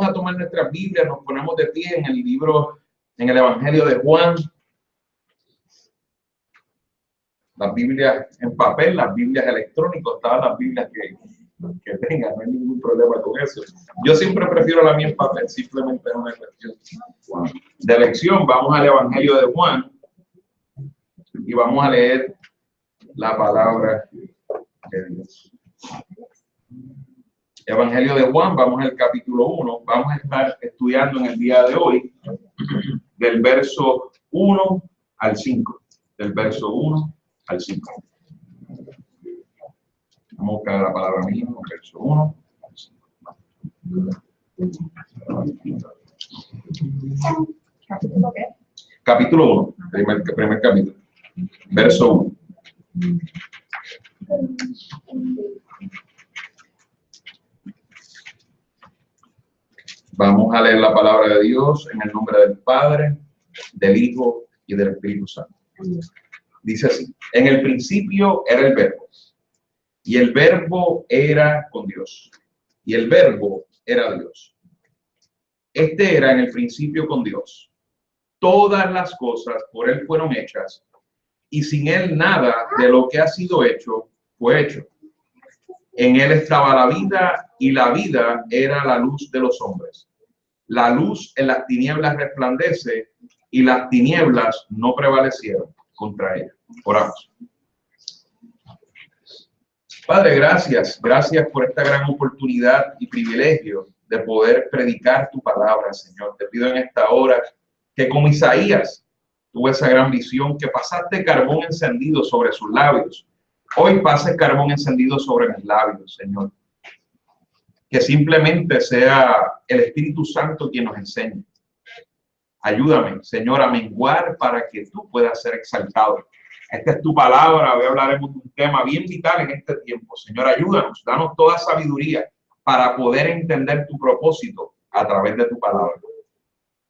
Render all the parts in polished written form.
a tomar nuestras Biblias, nos ponemos de pie en el libro, en el Evangelio de Juan. Las Biblias en papel, las Biblias electrónicas, todas las Biblias que tengan, no hay ningún problema con eso. Yo siempre prefiero la mía en papel, simplemente es una cuestión de elección. Vamos al Evangelio de Juan y vamos a leer la palabra de Dios. Evangelio de Juan, vamos al capítulo 1, vamos a estar estudiando en el día de hoy del verso 1 al 5, del verso 1 al 5. Vamos a buscar la palabra misma, verso 1 al 5. ¿Capítulo qué? Capítulo 1, primer capítulo, verso 1. Vamos a leer la palabra de Dios en el nombre del Padre, del Hijo y del Espíritu Santo. Dice así: en el principio era el Verbo, y el Verbo era con Dios, y el Verbo era Dios. Este era en el principio con Dios. Todas las cosas por Él fueron hechas, y sin Él nada de lo que ha sido hecho fue hecho. En Él estaba la vida, y la vida era la luz de los hombres. La luz en las tinieblas resplandece, y las tinieblas no prevalecieron contra ella. Oramos. Padre, gracias por esta gran oportunidad y privilegio de poder predicar tu palabra, Señor. Te pido en esta hora que, como Isaías tuvo esa gran visión, que pasaste carbón encendido sobre sus labios, hoy pase carbón encendido sobre mis labios, Señor. Que simplemente sea el Espíritu Santo quien nos enseñe. Ayúdame, Señor, a menguar para que tú puedas ser exaltado. Esta es tu palabra. Hoy hablaremos de un tema bien vital en este tiempo. Señor, ayúdanos, danos toda sabiduría para poder entender tu propósito a través de tu palabra.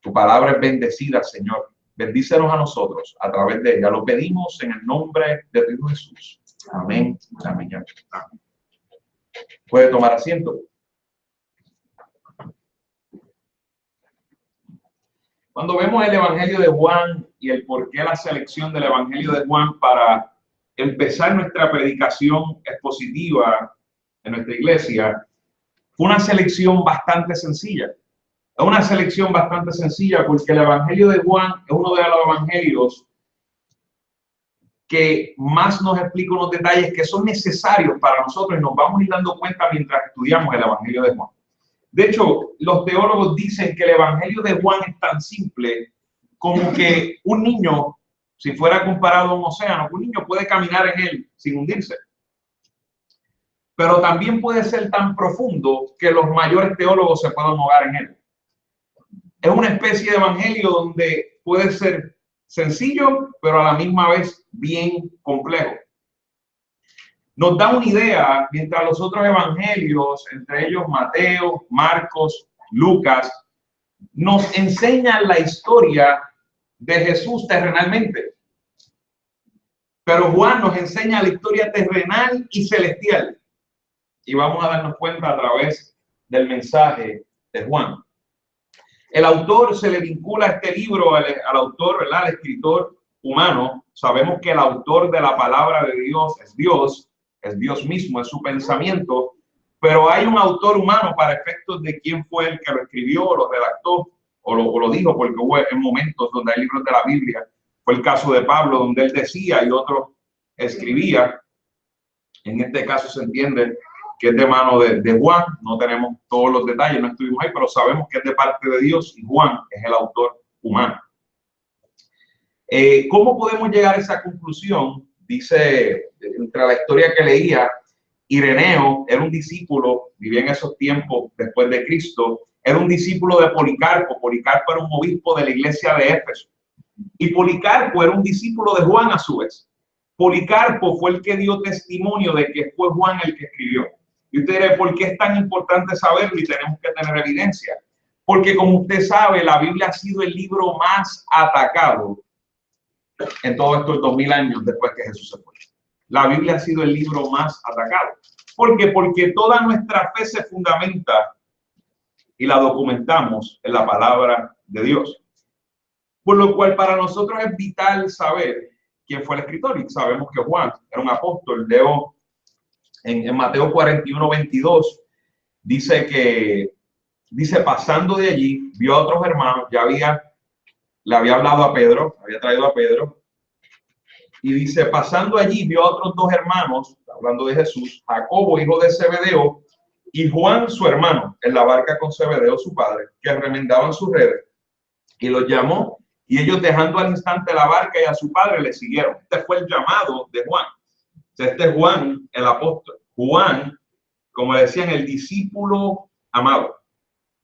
Tu palabra es bendecida, Señor. Bendícenos a nosotros a través de ella. Lo pedimos en el nombre de tu Hijo Jesús. Amén. Amén. Amén. Puede tomar asiento. Cuando vemos el Evangelio de Juan y el por qué la selección del Evangelio de Juan para empezar nuestra predicación expositiva en nuestra iglesia, fue una selección bastante sencilla. Es una selección bastante sencilla porque el Evangelio de Juan es uno de los evangelios que más nos explica unos detalles que son necesarios para nosotros y nos vamos a ir dando cuenta mientras estudiamos el Evangelio de Juan. De hecho, los teólogos dicen que el Evangelio de Juan es tan simple como que un niño, si fuera comparado a un océano, un niño puede caminar en él sin hundirse. Pero también puede ser tan profundo que los mayores teólogos se puedan ahogar en él. Es una especie de evangelio donde puede ser sencillo, pero a la misma vez bien complejo. Nos da una idea, mientras los otros evangelios, entre ellos Mateo, Marcos, Lucas, nos enseñan la historia de Jesús terrenalmente. Pero Juan nos enseña la historia terrenal y celestial. Y vamos a darnos cuenta a través del mensaje de Juan. El autor se le vincula a este libro al autor, ¿verdad? Al escritor humano. Sabemos que el autor de la palabra de Dios es Dios mismo, es su pensamiento, pero hay un autor humano para efectos de quién fue el que lo escribió, lo redactó o lo dijo, porque hubo en momentos donde hay libros de la Biblia, fue el caso de Pablo, donde él decía y otro escribía. En este caso se entiende que es de mano de Juan. No tenemos todos los detalles, no estuvimos ahí, pero sabemos que es de parte de Dios y Juan es el autor humano. ¿Cómo podemos llegar a esa conclusión? Dice, entre la historia que leía, Ireneo era un discípulo, vivía en esos tiempos después de Cristo, era un discípulo de Policarpo. Policarpo era un obispo de la iglesia de Éfeso. Y Policarpo era un discípulo de Juan a su vez. Policarpo fue el que dio testimonio de que fue Juan el que escribió. Y usted dirá, ¿por qué es tan importante saberlo y tenemos que tener evidencia? Porque como usted sabe, la Biblia ha sido el libro más atacado en todos estos 2000 años después que Jesús se fue. La Biblia ha sido el libro más atacado. ¿Por qué? Porque toda nuestra fe se fundamenta y la documentamos en la palabra de Dios. Por lo cual para nosotros es vital saber quién fue el escritor, y sabemos que Juan era un apóstol. Leo en Mateo 41:22, dice, pasando de allí, vio a otros hermanos, le había hablado a Pedro, había traído a Pedro, y dice, pasando allí, vio a otros dos hermanos, hablando de Jesús, Jacobo, hijo de Zebedeo, y Juan, su hermano, en la barca con Zebedeo, su padre, que remendaban sus redes, y los llamó, y ellos, dejando al instante la barca y a su padre, le siguieron. Este fue el llamado de Juan. Este es Juan, el apóstol. Juan, como decían, el discípulo amado.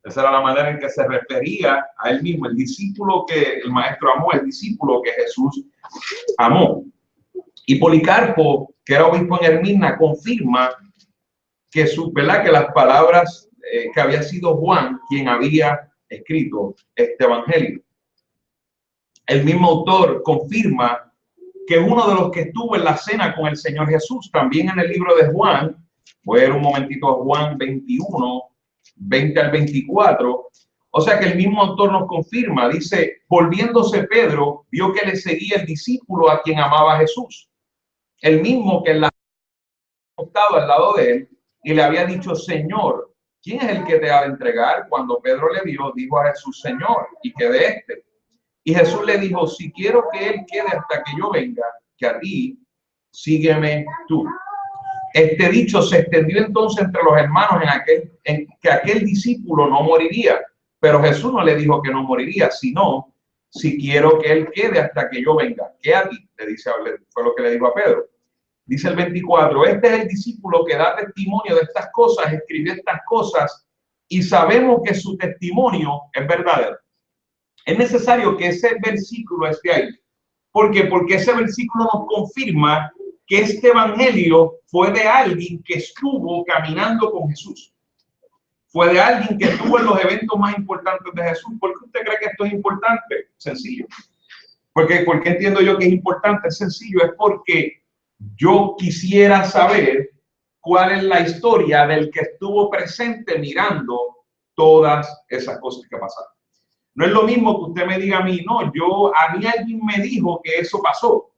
Esa era la manera en que se refería a él mismo, el discípulo que el maestro amó, el discípulo que Jesús amó. Y Policarpo, que era obispo en Esmirna, confirma que que las palabras que había sido Juan quien había escrito este evangelio. El mismo autor confirma que uno de los que estuvo en la cena con el Señor Jesús, también en el libro de Juan, voy a ir un momentito a Juan 21, 20 al 24, o sea que el mismo autor nos confirma, dice, volviéndose Pedro, vio que le seguía el discípulo a quien amaba a Jesús, el mismo que en la acostado al lado de él, y le había dicho, Señor, ¿quién es el que te ha de entregar? Cuando Pedro le vio, dijo a Jesús, Señor, ¿y qué de este? Y Jesús le dijo, si quiero que él quede hasta que yo venga, que a ti, sígueme tú. Este dicho se extendió entonces entre los hermanos en que aquel discípulo no moriría. Pero Jesús no le dijo que no moriría, sino, si quiero que él quede hasta que yo venga, que a ti, le dice, fue lo que le dijo a Pedro. Dice el 24, este es el discípulo que da testimonio de estas cosas, escribió estas cosas, y sabemos que su testimonio es verdadero. Es necesario que ese versículo esté ahí. ¿Por qué? Porque ese versículo nos confirma que este evangelio fue de alguien que estuvo caminando con Jesús. Fue de alguien que estuvo en los eventos más importantes de Jesús. ¿Por qué usted cree que esto es importante? Sencillo. ¿Por qué entiendo yo que es importante? Es sencillo. Es porque yo quisiera saber cuál es la historia del que estuvo presente mirando todas esas cosas que pasaron. No es lo mismo que usted me diga a mí, no, a mí alguien me dijo que eso pasó,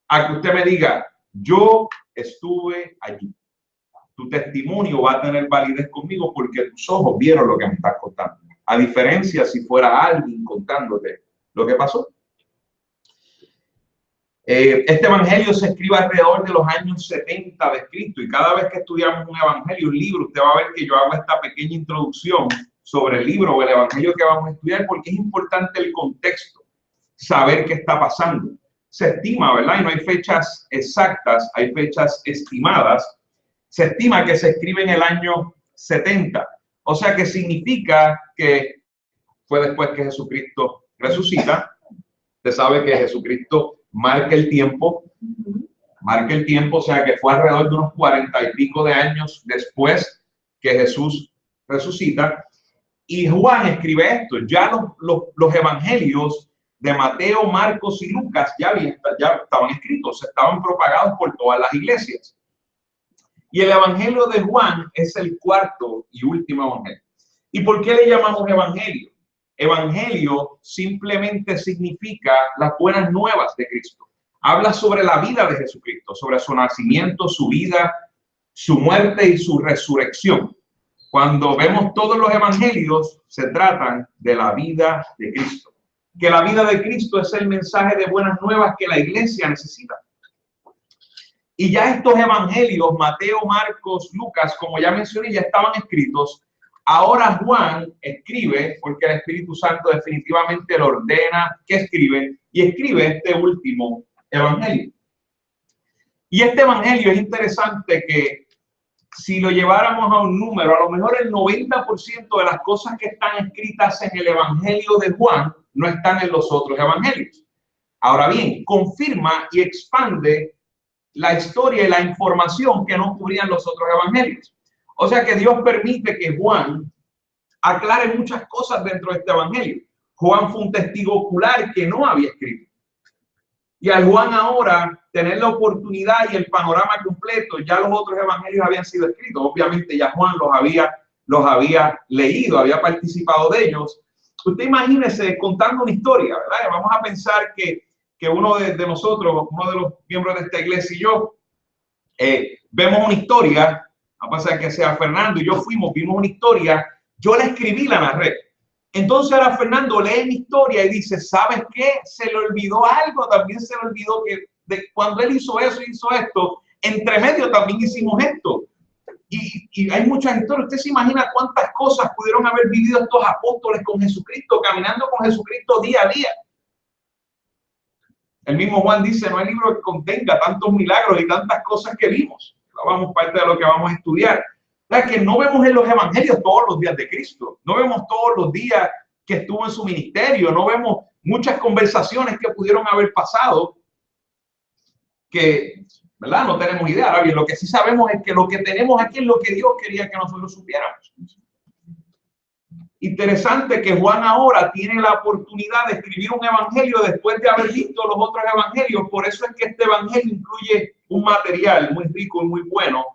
a que usted me diga, yo estuve allí. Tu testimonio va a tener validez conmigo porque tus ojos vieron lo que me estás contando. A diferencia si fuera alguien contándote lo que pasó. Este evangelio se escribe alrededor de los años 70 de Cristo, y cada vez que estudiamos un evangelio, un libro, usted va a ver que yo hago esta pequeña introducción sobre el libro o el evangelio que vamos a estudiar, porque es importante el contexto, saber qué está pasando. Se estima, ¿verdad? Y no hay fechas exactas, hay fechas estimadas. Se estima que se escribe en el año 70, o sea que significa que fue después que Jesucristo resucita. Usted sabe que Jesucristo marca el tiempo, o sea que fue alrededor de unos 40 y pico de años después que Jesús resucita. Y Juan escribe esto. Ya los evangelios de Mateo, Marcos y Lucas ya estaban escritos, estaban propagados por todas las iglesias. Y el evangelio de Juan es el cuarto y último evangelio. ¿Y por qué le llamamos evangelio? Evangelio simplemente significa las buenas nuevas de Cristo. Habla sobre la vida de Jesucristo, sobre su nacimiento, su vida, su muerte y su resurrección. Cuando vemos todos los evangelios, se tratan de la vida de Cristo. Que la vida de Cristo es el mensaje de buenas nuevas que la iglesia necesita. Y ya estos evangelios, Mateo, Marcos, Lucas, como ya mencioné, ya estaban escritos. Ahora Juan escribe, porque el Espíritu Santo definitivamente le ordena que escribe, y escribe este último evangelio. Y este evangelio es interesante que si lo lleváramos a un número, a lo mejor el 90% de las cosas que están escritas en el evangelio de Juan no están en los otros evangelios. Ahora bien, confirma y expande la historia y la información que no cubrían los otros evangelios. O sea que Dios permite que Juan aclare muchas cosas dentro de este evangelio. Juan fue un testigo ocular que no había escrito. Y al Juan ahora tener la oportunidad y el panorama completo, ya los otros evangelios habían sido escritos. Obviamente ya Juan los había los había leído, había participado de ellos. Usted imagínese contando una historia, ¿verdad? Vamos a pensar que uno de nosotros, uno de los miembros de esta iglesia y yo, vemos una historia, a pasar que sea Fernando y yo vimos una historia, yo la escribí, la narré. Entonces ahora Fernando lee mi historia y dice, ¿sabes qué? Se le olvidó algo, también se le olvidó que cuando él hizo eso, hizo esto, entre medio también hicimos esto. Y hay muchas historias. Usted se imagina cuántas cosas pudieron haber vivido estos apóstoles con Jesucristo, caminando con Jesucristo día a día. El mismo Juan dice, no hay libro que contenga tantos milagros y tantas cosas que vimos. Vamos, parte de lo que vamos a estudiar. La que no vemos en los evangelios todos los días de Cristo. No vemos todos los días que estuvo en su ministerio. No vemos muchas conversaciones que pudieron haber pasado que, ¿verdad? No tenemos idea. Ahora bien, lo que sí sabemos es que lo que tenemos aquí es lo que Dios quería que nosotros supiéramos. Interesante que Juan ahora tiene la oportunidad de escribir un evangelio después de haber visto los otros evangelios. Por eso es que este evangelio incluye un material muy rico y muy bueno,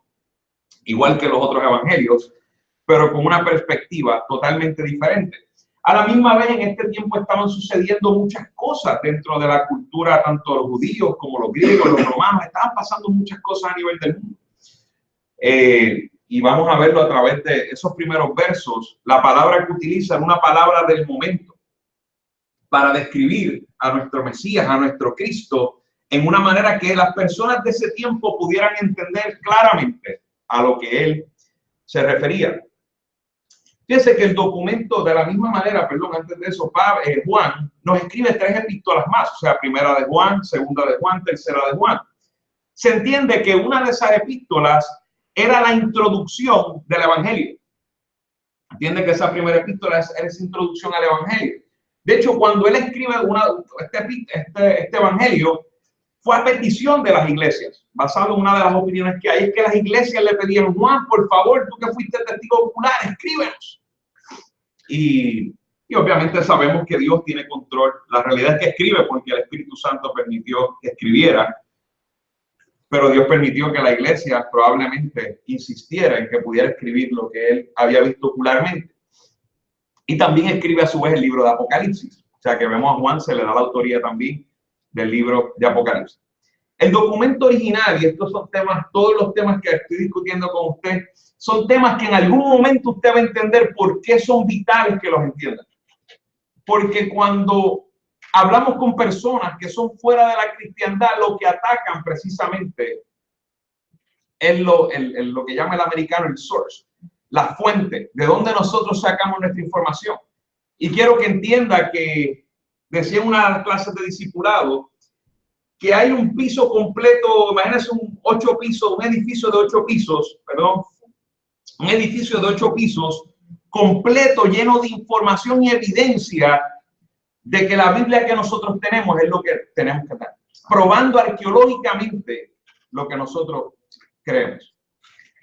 igual que los otros evangelios, pero con una perspectiva totalmente diferente. A la misma vez, en este tiempo estaban sucediendo muchas cosas dentro de la cultura, tanto los judíos como los griegos, los romanos, estaban pasando muchas cosas a nivel del mundo. Y vamos a verlo a través de esos primeros versos. La palabra que utiliza es una palabra del momento para describir a nuestro Mesías, a nuestro Cristo, en una manera que las personas de ese tiempo pudieran entender claramente a lo que él se refería. Fíjense que el documento, de la misma manera, perdón, antes de eso, Juan nos escribe 3 epístolas más, o sea, primera de Juan, segunda de Juan, tercera de Juan. Se entiende que una de esas epístolas era la introducción del evangelio. Entiende que esa primera epístola es esa introducción al evangelio. De hecho, cuando él escribe este evangelio, fue a petición de las iglesias, basado en una de las opiniones que hay, es que las iglesias le pedían, Juan, por favor, tú que fuiste testigo ocular, escríbenos. Y obviamente sabemos que Dios tiene control. La realidad es que escribe porque el Espíritu Santo permitió que escribiera, pero Dios permitió que la iglesia probablemente insistiera en que pudiera escribir lo que él había visto ocularmente. Y también escribe a su vez el libro de Apocalipsis. O sea que vemos a Juan, se le da la autoría también del libro de Apocalipsis. El documento original, y estos son temas, todos los temas que estoy discutiendo con usted, son temas que en algún momento usted va a entender por qué son vitales que los entiendan. Porque cuando hablamos con personas que son fuera de la cristiandad, lo que atacan precisamente es lo que llama el americano el source, la fuente, de donde nosotros sacamos nuestra información. Y quiero que entienda que, decía en una de las clases de discipulado, que hay un piso completo, imagínense un edificio de 8 pisos, perdón, un edificio de 8 pisos completo, lleno de información y evidencia de que la Biblia que nosotros tenemos es lo que tenemos que dar, probando arqueológicamente lo que nosotros creemos.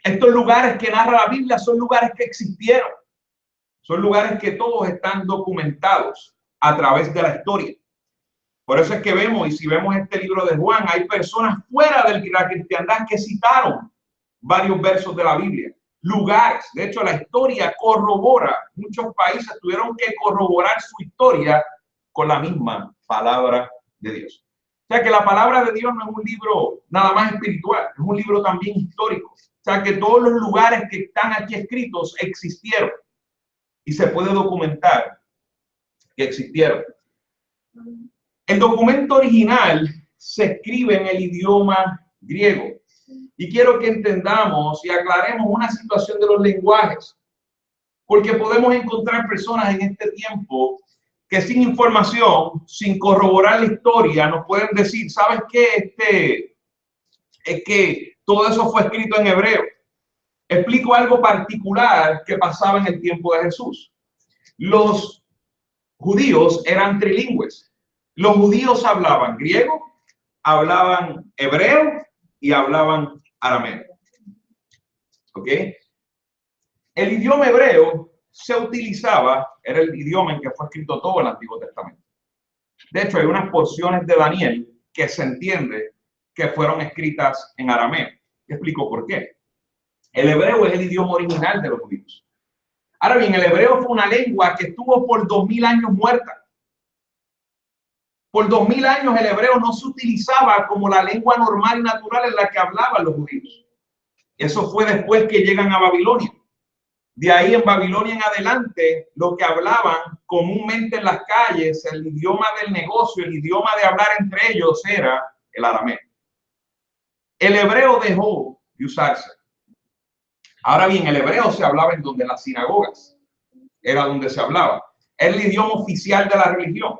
Estos lugares que narra la Biblia son lugares que existieron, son lugares que todos están documentados a través de la historia. Por eso es que vemos, y si vemos este libro de Juan, hay personas fuera de la cristiandad que citaron varios versos de la Biblia, lugares. De hecho, la historia corrobora, muchos países tuvieron que corroborar su historia con la misma palabra de Dios. O sea que la palabra de Dios no es un libro nada más espiritual, es un libro también histórico. O sea que todos los lugares que están aquí escritos existieron y se puede documentar que existieron. El documento original se escribe en el idioma griego. Y quiero que entendamos y aclaremos una situación de los lenguajes, porque podemos encontrar personas en este tiempo que sin información, sin corroborar la historia, nos pueden decir, ¿sabes qué? Es que todo eso fue escrito en hebreo. Explico algo particular que pasaba en el tiempo de Jesús. Los judíos eran trilingües. Los judíos hablaban griego, hablaban hebreo y hablaban arameo. ¿Ok? El idioma hebreo se utilizaba, era el idioma en que fue escrito todo el Antiguo Testamento. De hecho, hay unas porciones de Daniel que se entiende que fueron escritas en arameo. Te explico por qué. El hebreo es el idioma original de los judíos. Ahora bien, el hebreo fue una lengua que estuvo por 2000 años muerta. Por 2000 años el hebreo no se utilizaba como la lengua normal y natural en la que hablaban los judíos. Eso fue después que llegan a Babilonia. De ahí en Babilonia en adelante, lo que hablaban comúnmente en las calles, el idioma del negocio, el idioma de hablar entre ellos era el arameo. El hebreo dejó de usarse. Ahora bien, el hebreo se hablaba en donde las sinagogas, era donde se hablaba. Era el idioma oficial de la religión.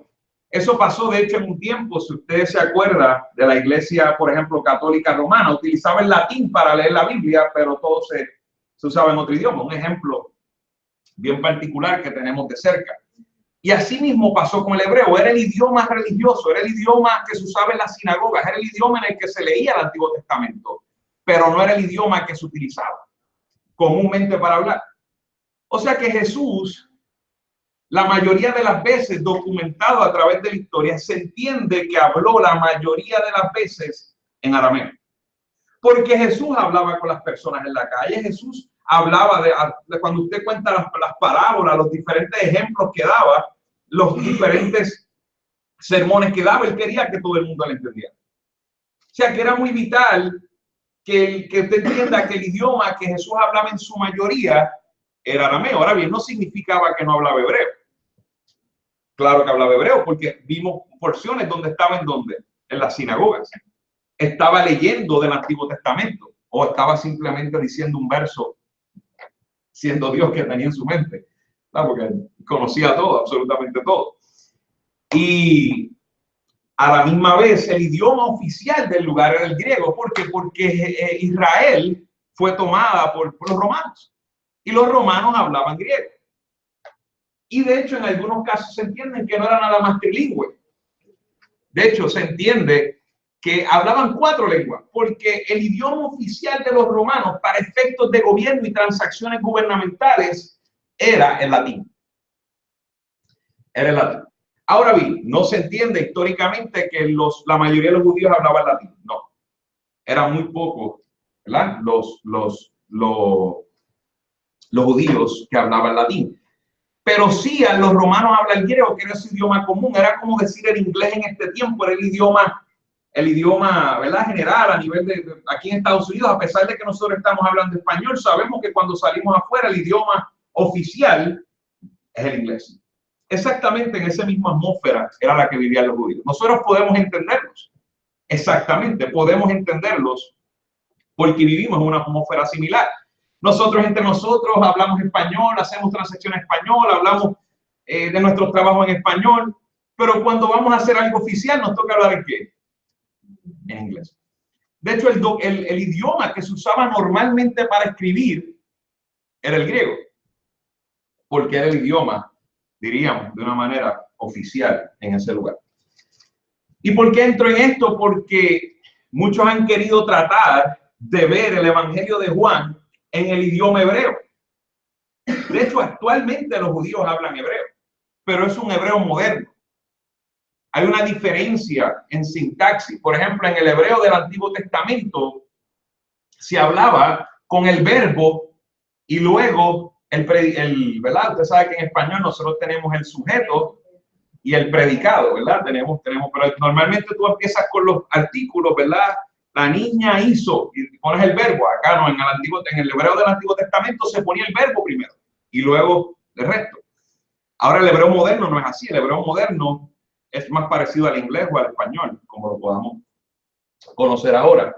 Eso pasó, de hecho, en un tiempo, si ustedes se acuerdan de la iglesia, por ejemplo, católica romana, utilizaba el latín para leer la Biblia, pero todo se usaba en otro idioma. Un ejemplo bien particular que tenemos de cerca. Y así mismo pasó con el hebreo. Era el idioma religioso, era el idioma que se usaba en las sinagogas, era el idioma en el que se leía el Antiguo Testamento, pero no era el idioma que se utilizaba comúnmente para hablar. O sea que Jesús, la mayoría de las veces, documentado a través de la historia, se entiende que habló la mayoría de las veces en arameo. Porque Jesús hablaba con las personas en la calle, Jesús hablaba de cuando usted cuenta las parábolas, los diferentes ejemplos que daba, los diferentes sermones que daba, él quería que todo el mundo le entendiera. O sea que era muy vital que usted entienda que el idioma que Jesús hablaba en su mayoría era arameo. Ahora bien, no significaba que no hablaba hebreo. Claro que hablaba hebreo, porque vimos porciones donde estaba en las sinagogas. Estaba leyendo del Antiguo Testamento o estaba simplemente diciendo un verso, siendo Dios que tenía en su mente, ¿no? Porque conocía todo, absolutamente todo. Y a la misma vez el idioma oficial del lugar era el griego. ¿Por qué? Porque Israel fue tomada por los romanos y los romanos hablaban griego. Y de hecho en algunos casos se entiende que no era nada más trilingüe. De hecho se entiende que hablaban 4 lenguas, porque el idioma oficial de los romanos para efectos de gobierno y transacciones gubernamentales era el latín. Era el latín. Ahora bien, no se entiende históricamente que la mayoría de los judíos hablaban latín. No, eran muy pocos, ¿verdad? Los judíos que hablaban latín. Pero sí, a los romanos hablan griego, que era su idioma común. Era como decir el inglés en este tiempo, era el idioma, ¿verdad? General a nivel de aquí en Estados Unidos. A pesar de que nosotros estamos hablando español, sabemos que cuando salimos afuera el idioma oficial es el inglés. Exactamente en esa misma atmósfera era la que vivían los judíos. Nosotros podemos entenderlos, exactamente, podemos entenderlos porque vivimos en una atmósfera similar. Nosotros entre nosotros hablamos español, hacemos transacciones español, hablamos de nuestros trabajos en español, pero cuando vamos a hacer algo oficial nos toca hablar en ¿qué? En inglés. De hecho, el idioma que se usaba normalmente para escribir era el griego, porque era el idioma, diríamos, de una manera oficial en ese lugar. ¿Y por qué entro en esto? Porque muchos han querido tratar de ver el Evangelio de Juan en el idioma hebreo. De hecho, actualmente los judíos hablan hebreo, pero es un hebreo moderno. Hay una diferencia en sintaxis. Por ejemplo, en el hebreo del Antiguo Testamento se hablaba con el verbo y luego ¿verdad? Usted sabe que en español nosotros tenemos el sujeto y el predicado, ¿verdad? Tenemos, pero normalmente tú empiezas con los artículos, ¿verdad? La niña hizo y pones el verbo. Acá no, en el hebreo del Antiguo Testamento se ponía el verbo primero y luego el resto. Ahora el hebreo moderno no es así. El hebreo moderno es más parecido al inglés o al español, como lo podamos conocer ahora.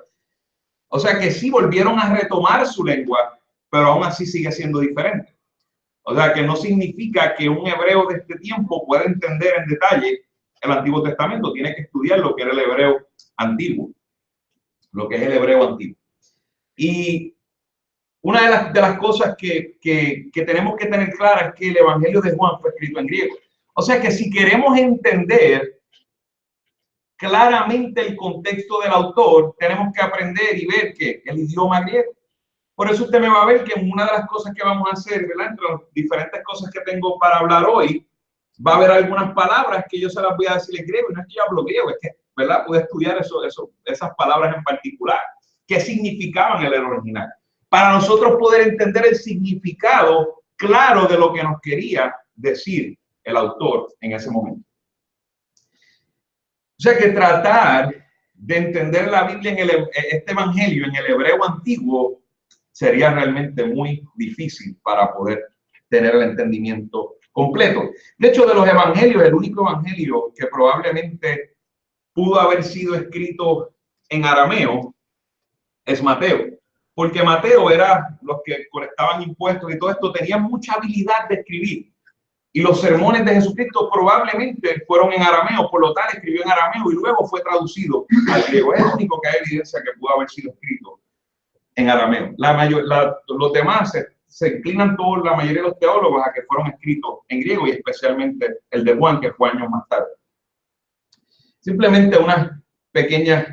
O sea que sí volvieron a retomar su lengua, pero aún así sigue siendo diferente. O sea que no significa que un hebreo de este tiempo pueda entender en detalle el Antiguo Testamento. Tiene que estudiar lo que era el hebreo antiguo, lo que es el hebreo antiguo. Y una de las cosas que tenemos que tener clara es que el Evangelio de Juan fue escrito en griego. O sea que si queremos entender claramente el contexto del autor, tenemos que aprender y ver que el idioma griego. Por eso usted me va a ver que una de las cosas que vamos a hacer, ¿verdad? Entre las diferentes cosas que tengo para hablar hoy, va a haber algunas palabras que yo se las voy a decir en griego. Y no es que yo hablo griego, es que, ¿verdad? Pude estudiar esas palabras en particular. ¿Qué significaban en el original? Para nosotros poder entender el significado claro de lo que nos quería decir el autor en ese momento. O sea que tratar de entender la Biblia en este evangelio en el hebreo antiguo sería realmente muy difícil para poder tener el entendimiento completo. De hecho, de los evangelios, el único evangelio que probablemente pudo haber sido escrito en arameo es Mateo, porque Mateo era los que colectaban impuestos y todo esto, tenían mucha habilidad de escribir. Y los sermones de Jesucristo probablemente fueron en arameo, por lo tal escribió en arameo y luego fue traducido al griego. Es el único que hay evidencia que pudo haber sido escrito en arameo. Los demás se inclinan todos, la mayoría de los teólogos, a que fueron escritos en griego, y especialmente el de Juan, que fue años más tarde. Simplemente unas pequeñas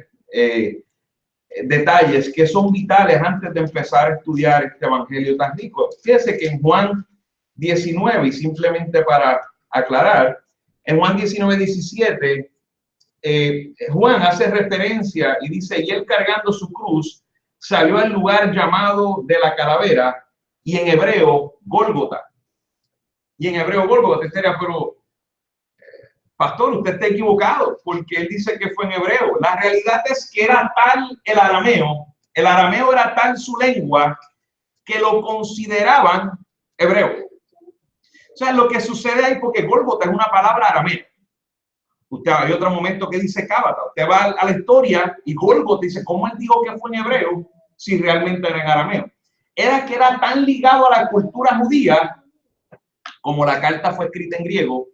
detalles que son vitales antes de empezar a estudiar este evangelio tan rico. Fíjese que en Juan 19, y simplemente para aclarar, en Juan 19:17, Juan hace referencia y dice: y él cargando su cruz salió al lugar llamado de la calavera, y en hebreo Gólgota. Y en hebreo Gólgota, usted diría, pero pastor, usted está equivocado, porque él dice que fue en hebreo. La realidad es que era tal el arameo era tal su lengua, que lo consideraban hebreo. O sea, lo que sucede ahí, porque Gólgota es una palabra aramea. Usted, hay otro momento que dice Cábata. Usted va a la historia y Gólgota dice, ¿cómo él dijo que fue en hebreo si realmente era en arameo? Era que era tan ligado a la cultura judía, como la carta fue escrita en griego,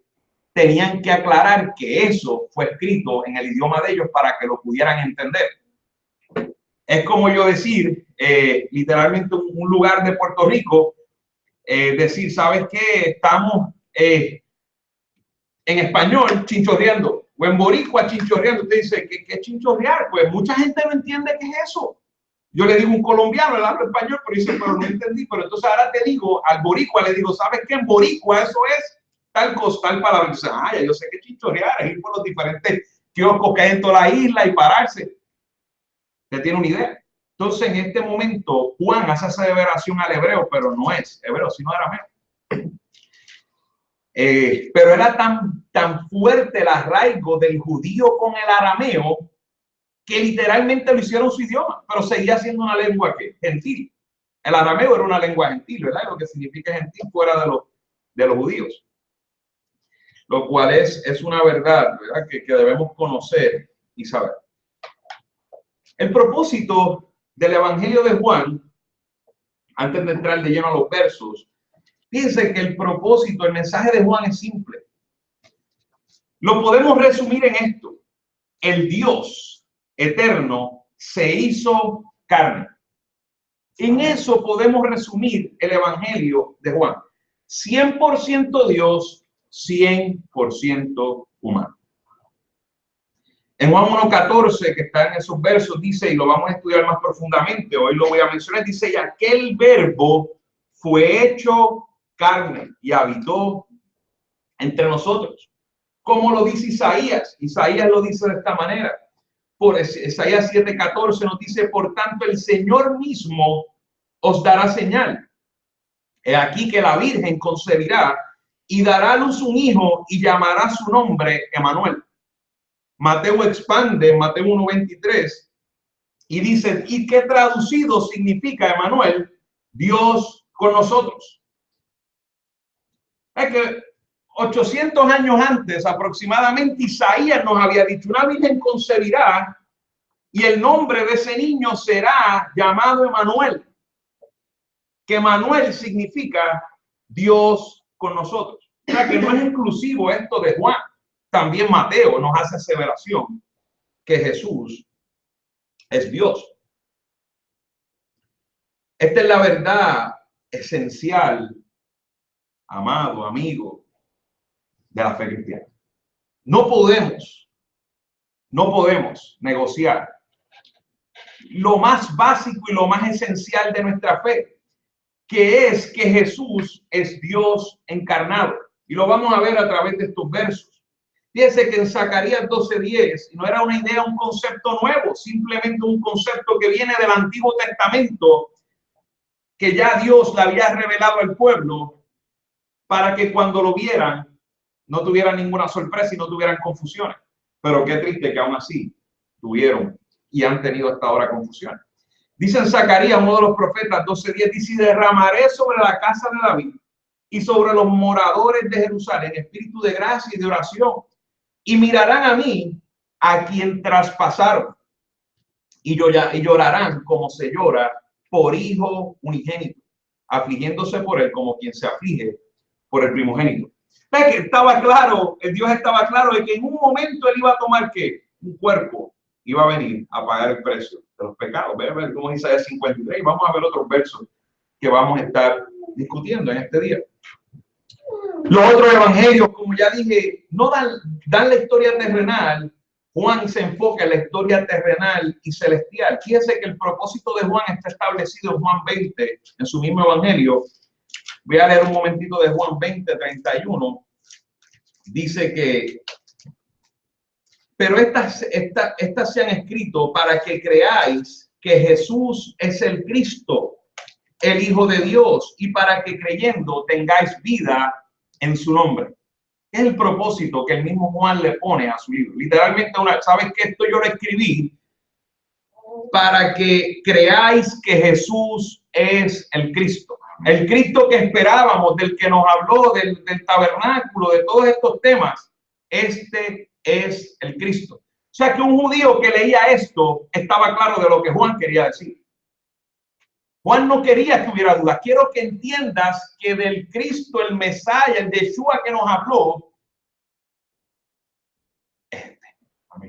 tenían que aclarar que eso fue escrito en el idioma de ellos para que lo pudieran entender. Es como yo decir, literalmente un lugar de Puerto Rico, decir, ¿sabes qué? Estamos en español chinchorreando, o en boricua chinchorreando. Usted dice, ¿qué es chinchorrear? Pues mucha gente no entiende qué es eso. Yo le digo a un colombiano, él habla español, pero dice, pero no entendí. Pero entonces ahora te digo, al boricua le digo, ¿sabes qué? En boricua eso es tal cosa, tal palabra. Dice, ya yo sé que chinchorrear es ir por los diferentes kioscos que hay en toda la isla y pararse. ¿Usted tiene una idea? Entonces, en este momento, Juan hace esa aseveración al hebreo, pero no es hebreo, sino arameo. Pero era tan fuerte el arraigo del judío con el arameo que literalmente lo hicieron su idioma, pero seguía siendo una lengua gentil. El arameo era una lengua gentil, ¿verdad? Lo que significa gentil fuera de los judíos. Lo cual es una verdad, ¿verdad? Que debemos conocer y saber. El propósito del Evangelio de Juan, antes de entrar de lleno a los versos, fíjense que el propósito, el mensaje de Juan es simple. Lo podemos resumir en esto: el Dios eterno se hizo carne. En eso podemos resumir el Evangelio de Juan. 100% Dios, 100% humano. En Juan 1:14, que está en esos versos, dice, y lo vamos a estudiar más profundamente, hoy lo voy a mencionar, dice, y aquel verbo fue hecho carne y habitó entre nosotros. Como lo dice Isaías. Isaías lo dice de esta manera. Por Isaías 7:14 nos dice, por tanto el Señor mismo os dará señal. He aquí que la Virgen concebirá y dará a luz un hijo y llamará su nombre Emmanuel. Mateo expande en Mateo 1:23 y dice, y que traducido significa Emmanuel, Dios con nosotros. Es que 800 años antes aproximadamente Isaías nos había dicho, una virgen concebirá y el nombre de ese niño será llamado Emmanuel, que Emmanuel significa Dios con nosotros. O sea que no es exclusivo esto de Juan. También Mateo nos hace aseveración que Jesús es Dios. Esta es la verdad esencial, amado, amigo, de la fe cristiana. No podemos negociar lo más básico y lo más esencial de nuestra fe, que es que Jesús es Dios encarnado. Y lo vamos a ver a través de estos versos. Fíjense que en Zacarías 12:10 no era una idea, un concepto nuevo, simplemente un concepto que viene del Antiguo Testamento, que ya Dios le había revelado al pueblo, para que cuando lo vieran no tuvieran ninguna sorpresa y no tuvieran confusiones. Pero qué triste que aún así tuvieron y han tenido hasta ahora confusiones. Dice en Zacarías, uno de los profetas, 12:10, dice: y derramaré sobre la casa de David y sobre los moradores de Jerusalén espíritu de gracia y de oración, y mirarán a mí, a quien traspasaron, y llorarán como se llora por hijo unigénito, afligiéndose por él como quien se aflige por el primogénito. ¿Ves que estaba claro? El Dios estaba claro de que en un momento él iba a tomar ¿qué? Un cuerpo, iba a venir a pagar el precio de los pecados. Ve como dice Isaías 53. Vamos a ver otros versos que vamos a estar discutiendo en este día. Los otros evangelios, como ya dije, no dan la historia terrenal. Juan se enfoca en la historia terrenal y celestial. Fíjense que el propósito de Juan está establecido en Juan 20, en su mismo evangelio. Voy a leer un momentito de Juan 20:31. Dice que, pero estas se han escrito para que creáis que Jesús es el Cristo, el Hijo de Dios, y para que creyendo tengáis vida en su nombre. Es el propósito que el mismo Juan le pone a su libro. Literalmente, ¿sabes qué? Esto yo lo escribí para que creáis que Jesús es el Cristo. El Cristo que esperábamos, del que nos habló, del tabernáculo, de todos estos temas. Este es el Cristo. O sea que un judío que leía esto estaba claro de lo que Juan quería decir. Juan no quería que hubiera dudas. Quiero que entiendas que del Cristo, el Mesías, el Yeshua que nos habló,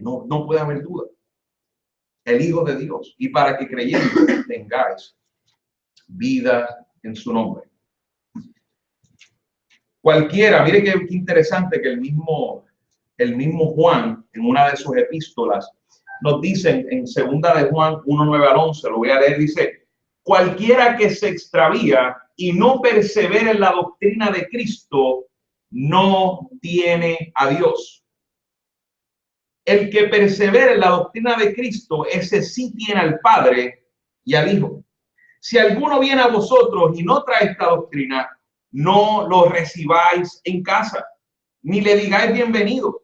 no puede haber duda. El Hijo de Dios. Y para que creyendo tengáis vida en su nombre. Cualquiera, mire qué interesante que el mismo Juan, en una de sus epístolas, nos dice en segunda de Juan 1:9-11, lo voy a leer, dice: cualquiera que se extravía y no persevera en la doctrina de Cristo, no tiene a Dios. El que persevera en la doctrina de Cristo, ese sí tiene al Padre y al Hijo. Si alguno viene a vosotros y no trae esta doctrina, no lo recibáis en casa, ni le digáis bienvenido,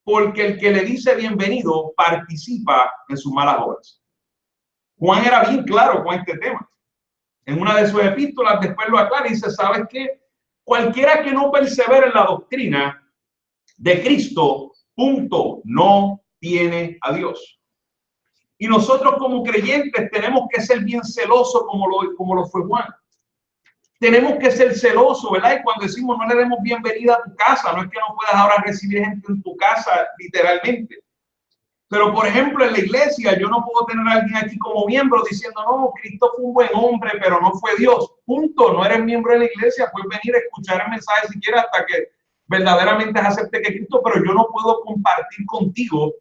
porque el que le dice bienvenido participa en sus malas obras. Juan era bien claro con este tema. En una de sus epístolas después lo aclara y dice: ¿sabes qué? Cualquiera que no persevera en la doctrina de Cristo, punto, no tiene a Dios. Y nosotros como creyentes tenemos que ser bien celosos como lo fue Juan. Tenemos que ser celosos, ¿verdad? Y cuando decimos no le demos bienvenida a tu casa, no es que no puedas ahora recibir gente en tu casa, literalmente. Pero, por ejemplo, en la iglesia, yo no puedo tener a alguien aquí como miembro diciendo: no, Cristo fue un buen hombre, pero no fue Dios. Punto. No eres miembro de la iglesia, puedes venir a escuchar el mensaje si quieres hasta que verdaderamente acepte que Cristo, pero yo no puedo compartir contigo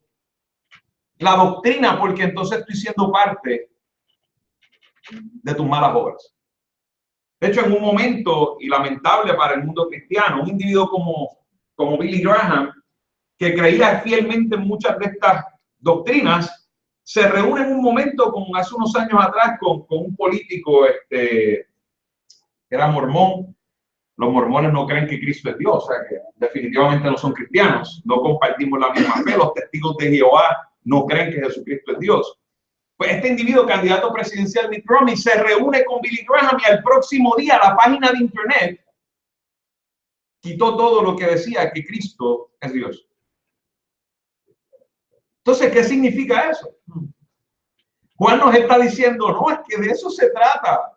la doctrina porque entonces estoy siendo parte de tus malas obras. De hecho, en un momento, y lamentable para el mundo cristiano, un individuo como Billy Graham, que creía fielmente en muchas de estas doctrinas, se reúne en un momento, como hace unos años atrás, con un político que era mormón. Los mormones no creen que Cristo es Dios, o sea que definitivamente no son cristianos, no compartimos la misma fe. Los testigos de Jehová no creen que Jesucristo es Dios. Pues este individuo, candidato presidencial Mitt Romney, se reúne con Billy Graham y al próximo día la página de internet quitó todo lo que decía que Cristo es Dios. Entonces, ¿qué significa eso? Juan nos está diciendo: no, es que de eso se trata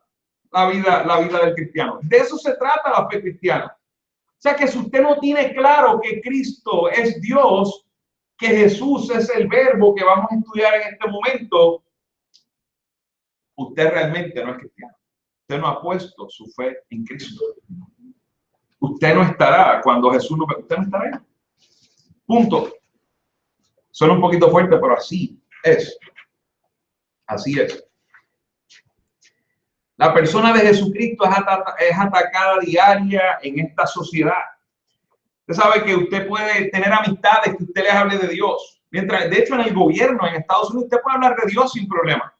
la vida del cristiano. De eso se trata la fe cristiana. O sea que si usted no tiene claro que Cristo es Dios, que Jesús es el verbo que vamos a estudiar en este momento, usted realmente no es cristiano. Usted no ha puesto su fe en Cristo. Usted no estará cuando Jesús usted no estará ahí. Punto. Suena un poquito fuerte, pero así es. Así es. La persona de Jesucristo es atacada diaria en esta sociedad. Usted sabe que usted puede tener amistades que usted les hable de Dios. Mientras, de hecho, en el gobierno, en Estados Unidos, usted puede hablar de Dios sin problema.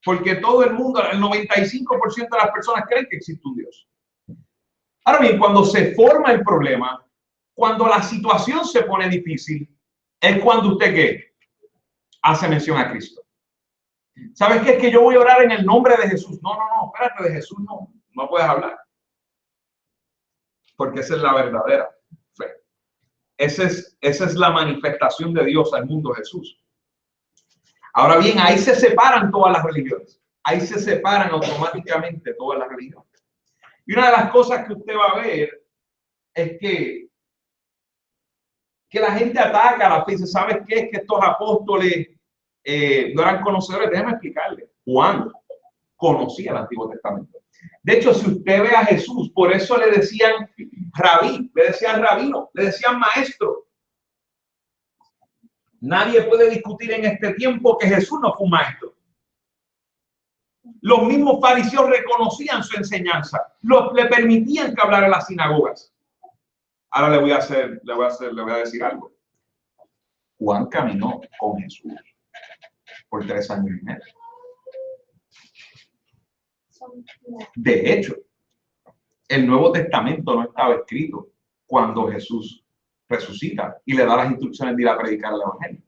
Porque todo el mundo, el 95% de las personas creen que existe un Dios. Ahora bien, cuando se forma el problema, cuando la situación se pone difícil, es cuando usted ¿qué? Hace mención a Cristo. ¿Sabes qué? Es que yo voy a orar en el nombre de Jesús. No, no, no, espérate, de Jesús no puedes hablar. Porque esa es la verdadera fe. Esa es la manifestación de Dios al mundo, Jesús. Ahora bien, ahí se separan todas las religiones. Ahí se separan automáticamente todas las religiones. Y una de las cosas que usted va a ver es que la gente ataca a la fe. ¿Sabes qué? Es que estos apóstoles no eran conocedores. Déjame explicarle. Juan conocía el Antiguo Testamento. De hecho, si usted ve a Jesús, por eso le decían rabí, le decían rabino, le decían maestro. Nadie puede discutir en este tiempo que Jesús no fue un maestro. Los mismos fariseos reconocían su enseñanza, le permitían que hablara en las sinagogas. Ahora le voy a decir algo. Juan caminó con Jesús por 3 años y medio. De hecho, el Nuevo Testamento no estaba escrito cuando Jesús resucita y le da las instrucciones de ir a predicar el Evangelio.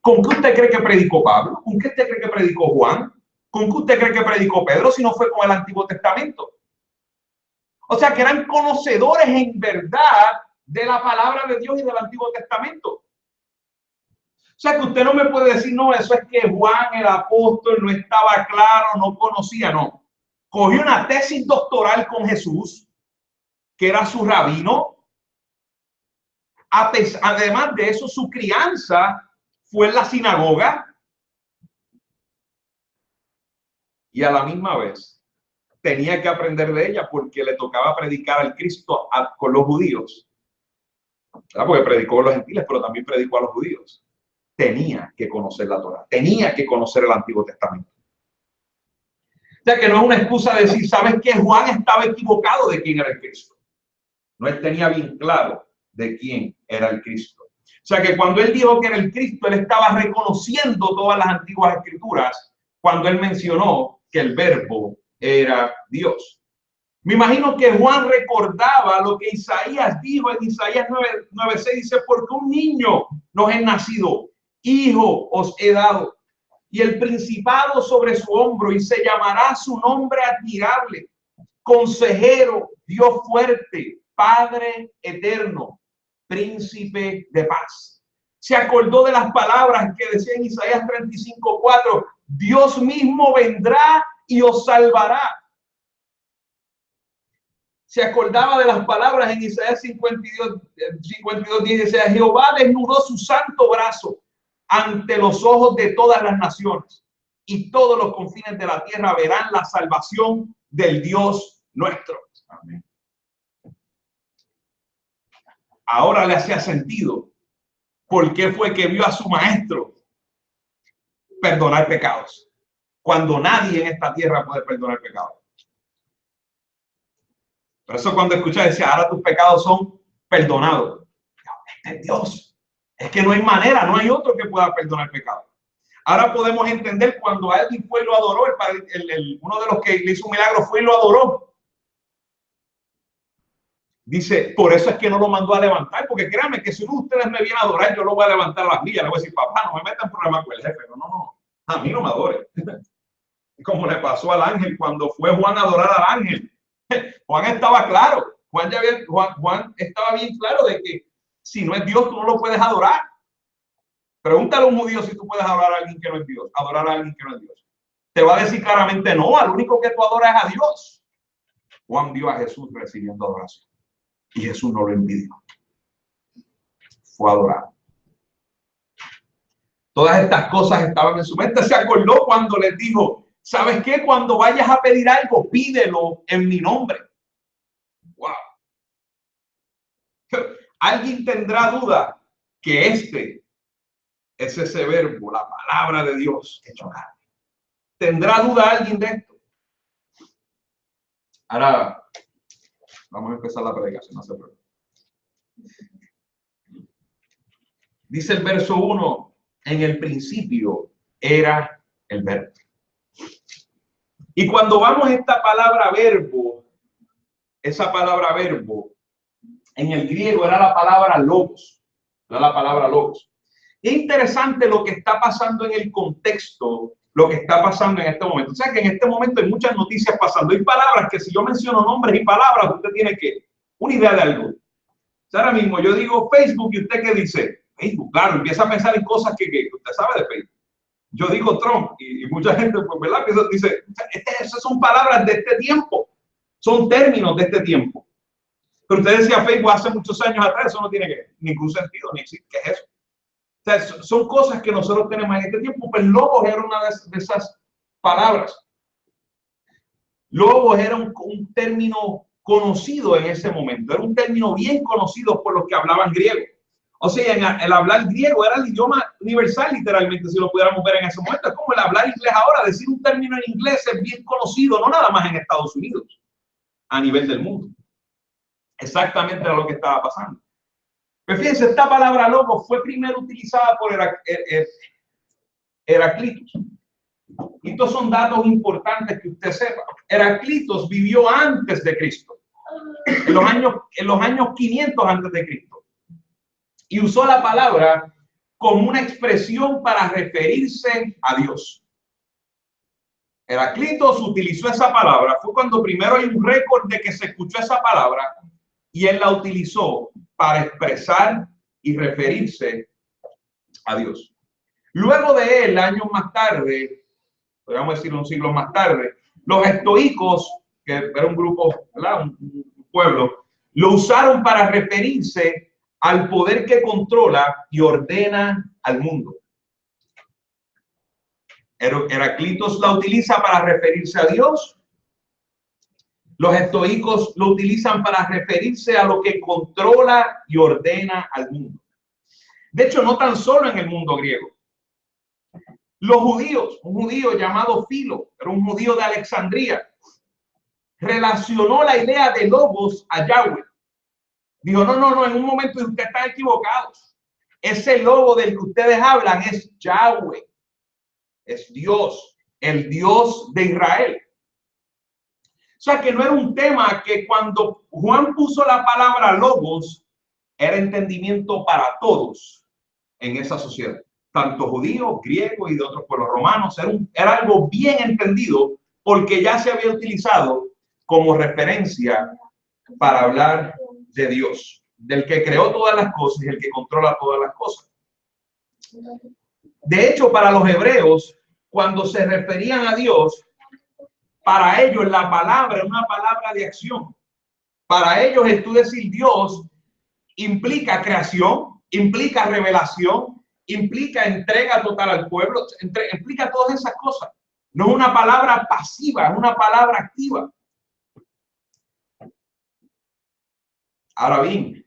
¿Con qué usted cree que predicó Pablo? ¿Con qué usted cree que predicó Juan? ¿Con qué usted cree que predicó Pedro si no fue con el Antiguo Testamento? O sea, que eran conocedores en verdad de la palabra de Dios y del Antiguo Testamento. O sea, que usted no me puede decir, no, eso es que Juan, el apóstol, no estaba claro, no conocía, no. Cogió una tesis doctoral con Jesús, que era su rabino. Además de eso, su crianza fue en la sinagoga. Y a la misma vez tenía que aprender de ella porque le tocaba predicar al Cristo con los judíos. ¿Verdad? Porque predicó a los gentiles, pero también predicó a los judíos. Tenía que conocer la Torá, tenía que conocer el Antiguo Testamento. O sea, que no es una excusa de decir, ¿sabes qué? Juan estaba equivocado de quién era el Cristo. No, él tenía bien claro de quién era el Cristo. O sea, que cuando él dijo que era el Cristo, él estaba reconociendo todas las antiguas escrituras cuando él mencionó que el verbo era Dios. Me imagino que Juan recordaba lo que Isaías dijo en Isaías 9:6, dice, porque un niño nos es nacido, hijo os he dado, y el principado sobre su hombro, y se llamará su nombre admirable, consejero, Dios fuerte, Padre eterno, príncipe de paz. Se acordó de las palabras que decía en Isaías 35:4, Dios mismo vendrá y os salvará. Se acordaba de las palabras en Isaías 52:10, dice, Jehová desnudó su santo brazo ante los ojos de todas las naciones, y todos los confines de la tierra verán la salvación del Dios nuestro. Amén. Ahora le hacía sentido por qué fue que vio a su maestro perdonar pecados, cuando nadie en esta tierra puede perdonar pecados. Por eso cuando escucha decía, ahora tus pecados son perdonados. Este es Dios. Es que no hay manera, no hay otro que pueda perdonar pecados. Ahora podemos entender cuando alguien fue y lo adoró, uno de los que le hizo un milagro fue y lo adoró. Dice, por eso es que no lo mandó a levantar, porque créanme que si uno de ustedes me viene a adorar, yo lo voy a levantar a las millas, le voy a decir, papá, no me metan en problemas con el jefe, no, a mí no me adore. Como le pasó al ángel cuando fue Juan a adorar al ángel. Juan estaba claro, Juan estaba bien claro de que si no es Dios, tú no lo puedes adorar. Pregúntale a un judío si tú puedes adorar a alguien que no es Dios, adorar a alguien que no es Dios. Te va a decir claramente no, al único que tú adoras es a Dios. Juan vio a Jesús recibiendo adoración y Jesús no lo impidió. Fue adorado. Todas estas cosas estaban en su mente. Se acordó cuando les dijo, ¿sabes qué? Cuando vayas a pedir algo, pídelo en mi nombre. Wow. ¿Alguien tendrá duda que este es ese verbo, la palabra de Dios hecho carne? ¿Tendrá duda alguien de esto? Ahora vamos a empezar la predicación, no se preocupe. Dice el verso 1, en el principio era el verbo. Y cuando vamos a esta palabra verbo, esa palabra verbo, en el griego era la palabra logos. Era la palabra logos. Es interesante lo que está pasando en el contexto, lo que está pasando en este momento. O sea que en este momento hay muchas noticias pasando. Hay palabras que si yo menciono nombres y palabras, usted tiene que una idea de algo. O sea, ahora mismo yo digo Facebook y usted ¿qué dice? Facebook, claro, empieza a pensar en cosas que usted sabe de Facebook. Yo digo Trump y mucha gente, pues, ¿verdad? Dice, esas son palabras de este tiempo, son términos de este tiempo. Pero usted decía Facebook hace muchos años atrás, eso no tiene ningún sentido, ni existe. ¿Qué es eso? O sea, son cosas que nosotros tenemos en este tiempo, pero logos era una de esas palabras. Logos era un término conocido en ese momento, era un término bien conocido por los que hablaban griego. O sea, el hablar griego era el idioma universal, literalmente, si lo pudiéramos ver en ese momento. Es como el hablar inglés ahora, decir un término en inglés es bien conocido, no nada más en Estados Unidos, a nivel del mundo. Exactamente era lo que estaba pasando. Pero fíjense, esta palabra logo fue primero utilizada por Heraclitus. Y estos son datos importantes que usted sepa. Heraclitus vivió antes de Cristo, en los años 500 antes de Cristo. Y usó la palabra como una expresión para referirse a Dios. Heraclitus utilizó esa palabra. Fue cuando primero hay un récord de que se escuchó esa palabra y él la utilizó para expresar y referirse a Dios. Luego de él, años más tarde, podríamos decir un siglo más tarde, los estoicos, que era un grupo, ¿verdad? Un pueblo, lo usaron para referirse al poder que controla y ordena al mundo. Heraclitus la utiliza para referirse a Dios. Los estoicos lo utilizan para referirse a lo que controla y ordena al mundo. De hecho, no tan solo en el mundo griego. Los judíos, un judío llamado Filo, era un judío de Alejandría, relacionó la idea de logos a Yahweh. Dijo, no, en un momento ustedes están equivocados. Ese logo del que ustedes hablan es Yahweh, es Dios, el Dios de Israel. O sea que no era un tema que cuando Juan puso la palabra logos, era entendimiento para todos en esa sociedad, tanto judíos, griegos y de otros pueblos romanos. Era algo bien entendido porque ya se había utilizado como referencia para hablar de Dios, del que creó todas las cosas y el que controla todas las cosas. De hecho, para los hebreos, cuando se referían a Dios, para ellos la palabra es una palabra de acción. Para ellos el tú decir Dios implica creación, implica revelación, implica entrega total al pueblo, implica todas esas cosas. No es una palabra pasiva, es una palabra activa. Ahora bien,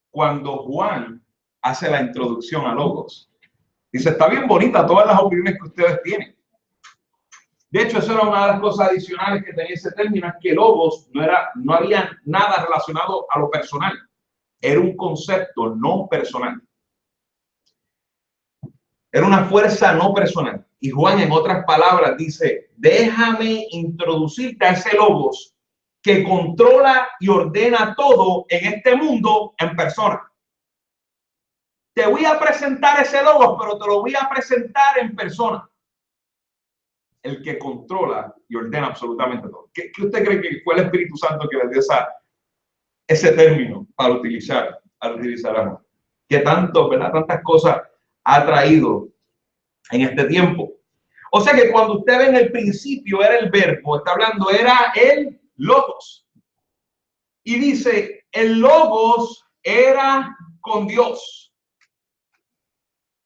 cuando Juan hace la introducción a Logos, dice, está bien bonita todas las opiniones que ustedes tienen. De hecho, eso era una de las cosas adicionales que tenía ese término, es que Logos no había nada relacionado a lo personal. Era un concepto no personal. Era una fuerza no personal. Y Juan, en otras palabras, dice, déjame introducirte a ese Logos que controla y ordena todo en este mundo en persona. Te voy a presentar ese Logos, pero te lo voy a presentar en persona. El que controla y ordena absolutamente todo. ¿Qué usted cree que fue el Espíritu Santo que le dio ese término para utilizar a Juan? Que tanto, ¿verdad? Tantas cosas ha traído en este tiempo. O sea que cuando usted ve en el principio era el verbo, está hablando, era el Logos. Y dice, el Logos era con Dios.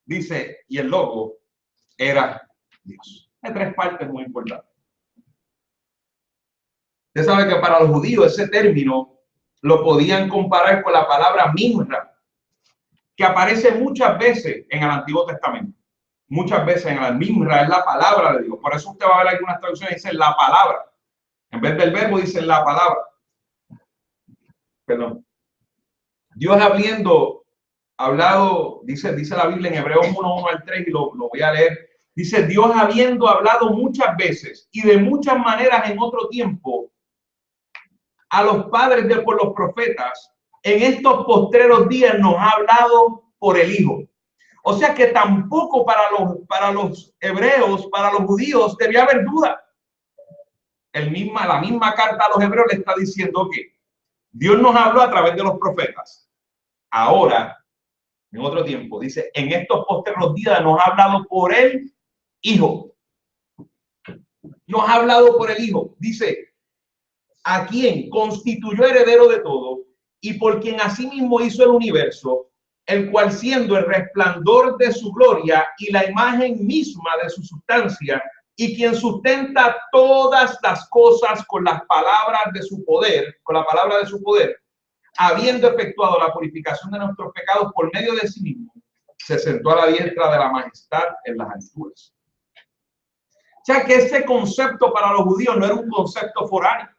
Dice, y el Logo era Dios. Hay tres partes muy importantes. Usted sabe que para los judíos ese término lo podían comparar con la palabra Mimra, que aparece muchas veces en el Antiguo Testamento. Muchas veces en el Mimra es la palabra de Dios. Por eso usted va a ver algunas traducciones que dicen la palabra. En vez del verbo dicen la palabra. Perdón. Dios hablado, dice la Biblia en Hebreos 1:1 al 3 y lo voy a leer. Dice, Dios habiendo hablado muchas veces y de muchas maneras en otro tiempo a los padres por los profetas, en estos postreros días nos ha hablado por el Hijo. O sea que tampoco para los hebreos, para los judíos, debía haber duda. La misma carta a los hebreos le está diciendo que Dios nos habló a través de los profetas. Ahora, en otro tiempo, dice, en estos postreros días nos ha hablado por el Hijo. Nos ha hablado por el Hijo. Dice, a quien constituyó heredero de todo y por quien asimismo hizo el universo, el cual siendo el resplandor de su gloria y la imagen misma de su sustancia, y quien sustenta todas las cosas con las palabras de su poder, con la palabra de su poder, habiendo efectuado la purificación de nuestros pecados por medio de sí mismo, se sentó a la diestra de la majestad en las alturas. O sea que ese concepto para los judíos no era un concepto foráneo.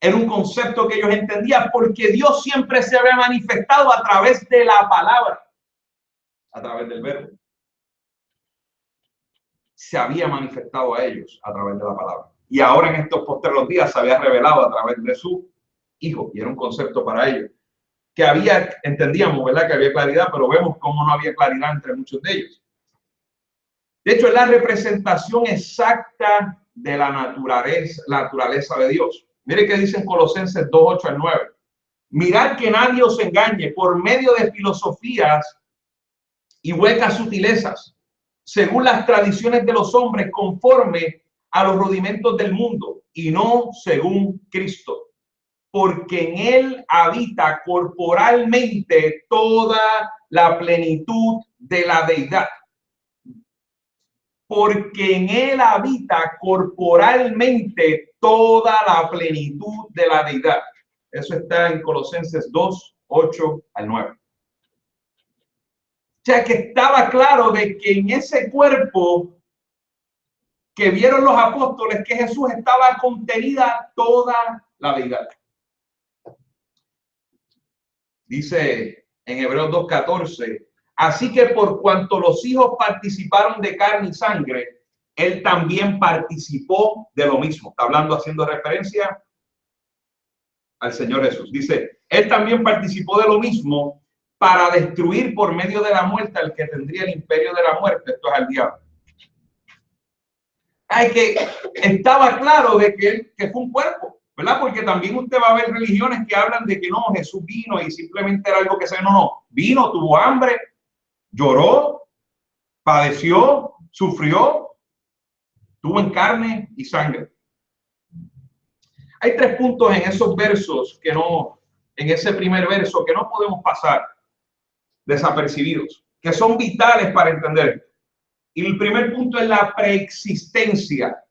Era un concepto que ellos entendían porque Dios siempre se había manifestado a través de la palabra, a través del verbo. Se había manifestado a ellos a través de la palabra. Y ahora en estos postreros días se había revelado a través de su Hijo. Y era un concepto para ellos. Que entendíamos, ¿verdad? Que había claridad, pero vemos cómo no había claridad entre muchos de ellos. De hecho, es la representación exacta de la naturaleza de Dios. Mire que dice en Colosenses 2:8 al 9. Mirad que nadie os engañe por medio de filosofías y huecas sutilezas, según las tradiciones de los hombres, conforme a los rudimentos del mundo, y no según Cristo. Porque en él habita corporalmente toda la plenitud de la deidad. Porque en él habita corporalmente toda la plenitud de la deidad. Eso está en Colosenses 2:8 al 9. O sea que estaba claro de que en ese cuerpo que vieron los apóstoles, que Jesús estaba contenida toda la deidad. Dice en Hebreos 2:14, así que por cuanto los hijos participaron de carne y sangre, él también participó de lo mismo. Está hablando, haciendo referencia al Señor Jesús. Dice, él también participó de lo mismo para destruir por medio de la muerte al que tendría el imperio de la muerte, esto es al diablo. Hay que estaba claro de que fue un cuerpo, ¿verdad? Porque también usted va a ver religiones que hablan de que no, Jesús vino y simplemente era algo que se no. Vino, tuvo hambre, lloró, padeció, sufrió, tuvo en carne y sangre. Hay 3 puntos en esos versos en ese primer verso que no podemos pasar desapercibidos, que son vitales para entender. Y el primer punto es la preexistencia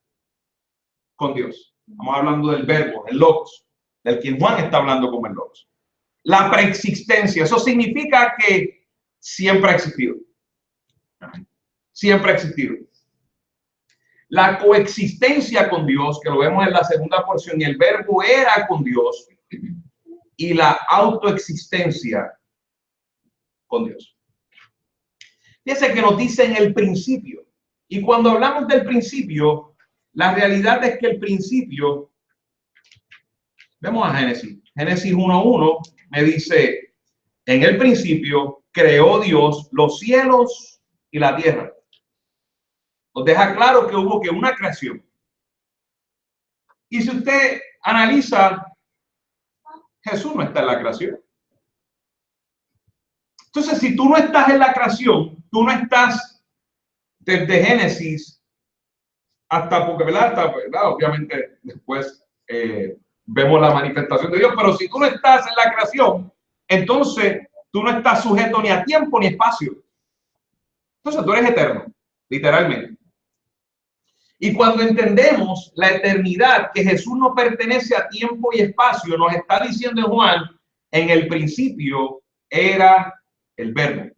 con Dios. Estamos hablando del verbo, el logos, del quien Juan está hablando como el logos. La preexistencia, eso significa que siempre ha existido. Siempre ha existido. La coexistencia con Dios, que lo vemos en la segunda porción, y el verbo era con Dios, y la autoexistencia con Dios. Fíjense que nos dice en el principio, y cuando hablamos del principio, la realidad es que el principio, vemos a Génesis 1:1, me dice, en el principio creó Dios los cielos y la tierra. Nos deja claro que hubo una creación. Y si usted analiza, Jesús no está en la creación. Entonces, si tú no estás en la creación, tú no estás desde Génesis hasta, porque, ¿verdad? Obviamente después vemos la manifestación de Dios, pero si tú no estás en la creación, entonces tú no estás sujeto ni a tiempo ni espacio. Entonces tú eres eterno, literalmente. Y cuando entendemos la eternidad, que Jesús no pertenece a tiempo y espacio, nos está diciendo Juan, en el principio era el verbo.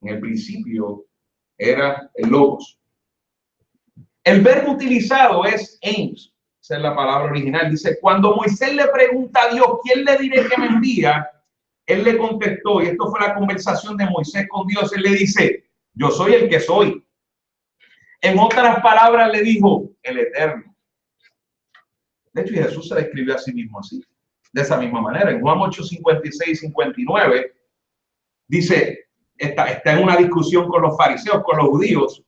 En el principio era el logos. El verbo utilizado es eins. Esa es la palabra original. Dice, cuando Moisés le pregunta a Dios, ¿quién le diré que me envía? Él le contestó, y esto fue la conversación de Moisés con Dios. Él le dice, yo soy el que soy. En otras palabras le dijo, el Eterno. De hecho, Jesús se describió a sí mismo así, de esa misma manera. En Juan 8, 56, 59, dice, está en una discusión con los fariseos, con los judíos,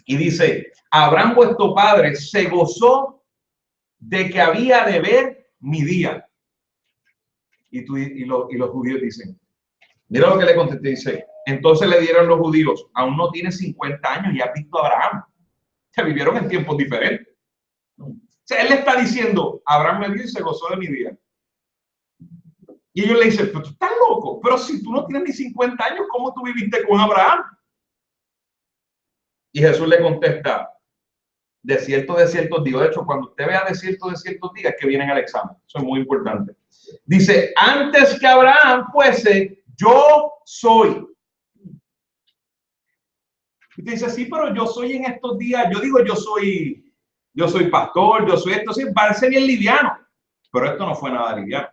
y dice, Abraham vuestro padre se gozó de que había de ver mi día. Y los judíos dicen, mira lo que le contesté, dice, entonces le dieron los judíos, aún no tienes 50 años y has visto a Abraham. Se vivieron en tiempos diferentes. O sea, él le está diciendo, Abraham me vio y se gozó de mi día. Y ellos le dicen, pero tú estás loco, pero si tú no tienes ni 50 años, ¿cómo tú viviste con Abraham? Y Jesús le contesta, de cierto digo, de hecho, cuando usted vea de cierto diga que vienen al examen. Eso es muy importante. Dice, antes que Abraham fuese, yo soy. Y te dice, sí, pero yo soy en estos días, yo digo, yo soy pastor, yo soy esto, sí, parece bien liviano, pero esto no fue nada liviano.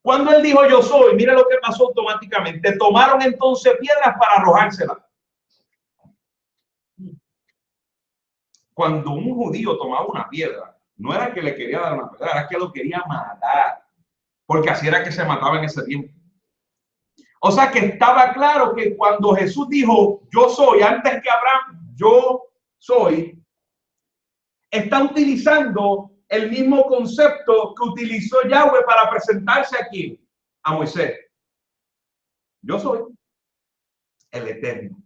Cuando él dijo yo soy, mira lo que pasó automáticamente. Tomaron entonces piedras para arrojárselas. Cuando un judío tomaba una piedra, no era que le quería dar una piedra, era que lo quería matar, porque así era que se mataba en ese tiempo. O sea que estaba claro que cuando Jesús dijo yo soy, antes que Abraham, yo soy, está utilizando el mismo concepto que utilizó Yahweh para presentarse aquí a Moisés. Yo soy el Eterno.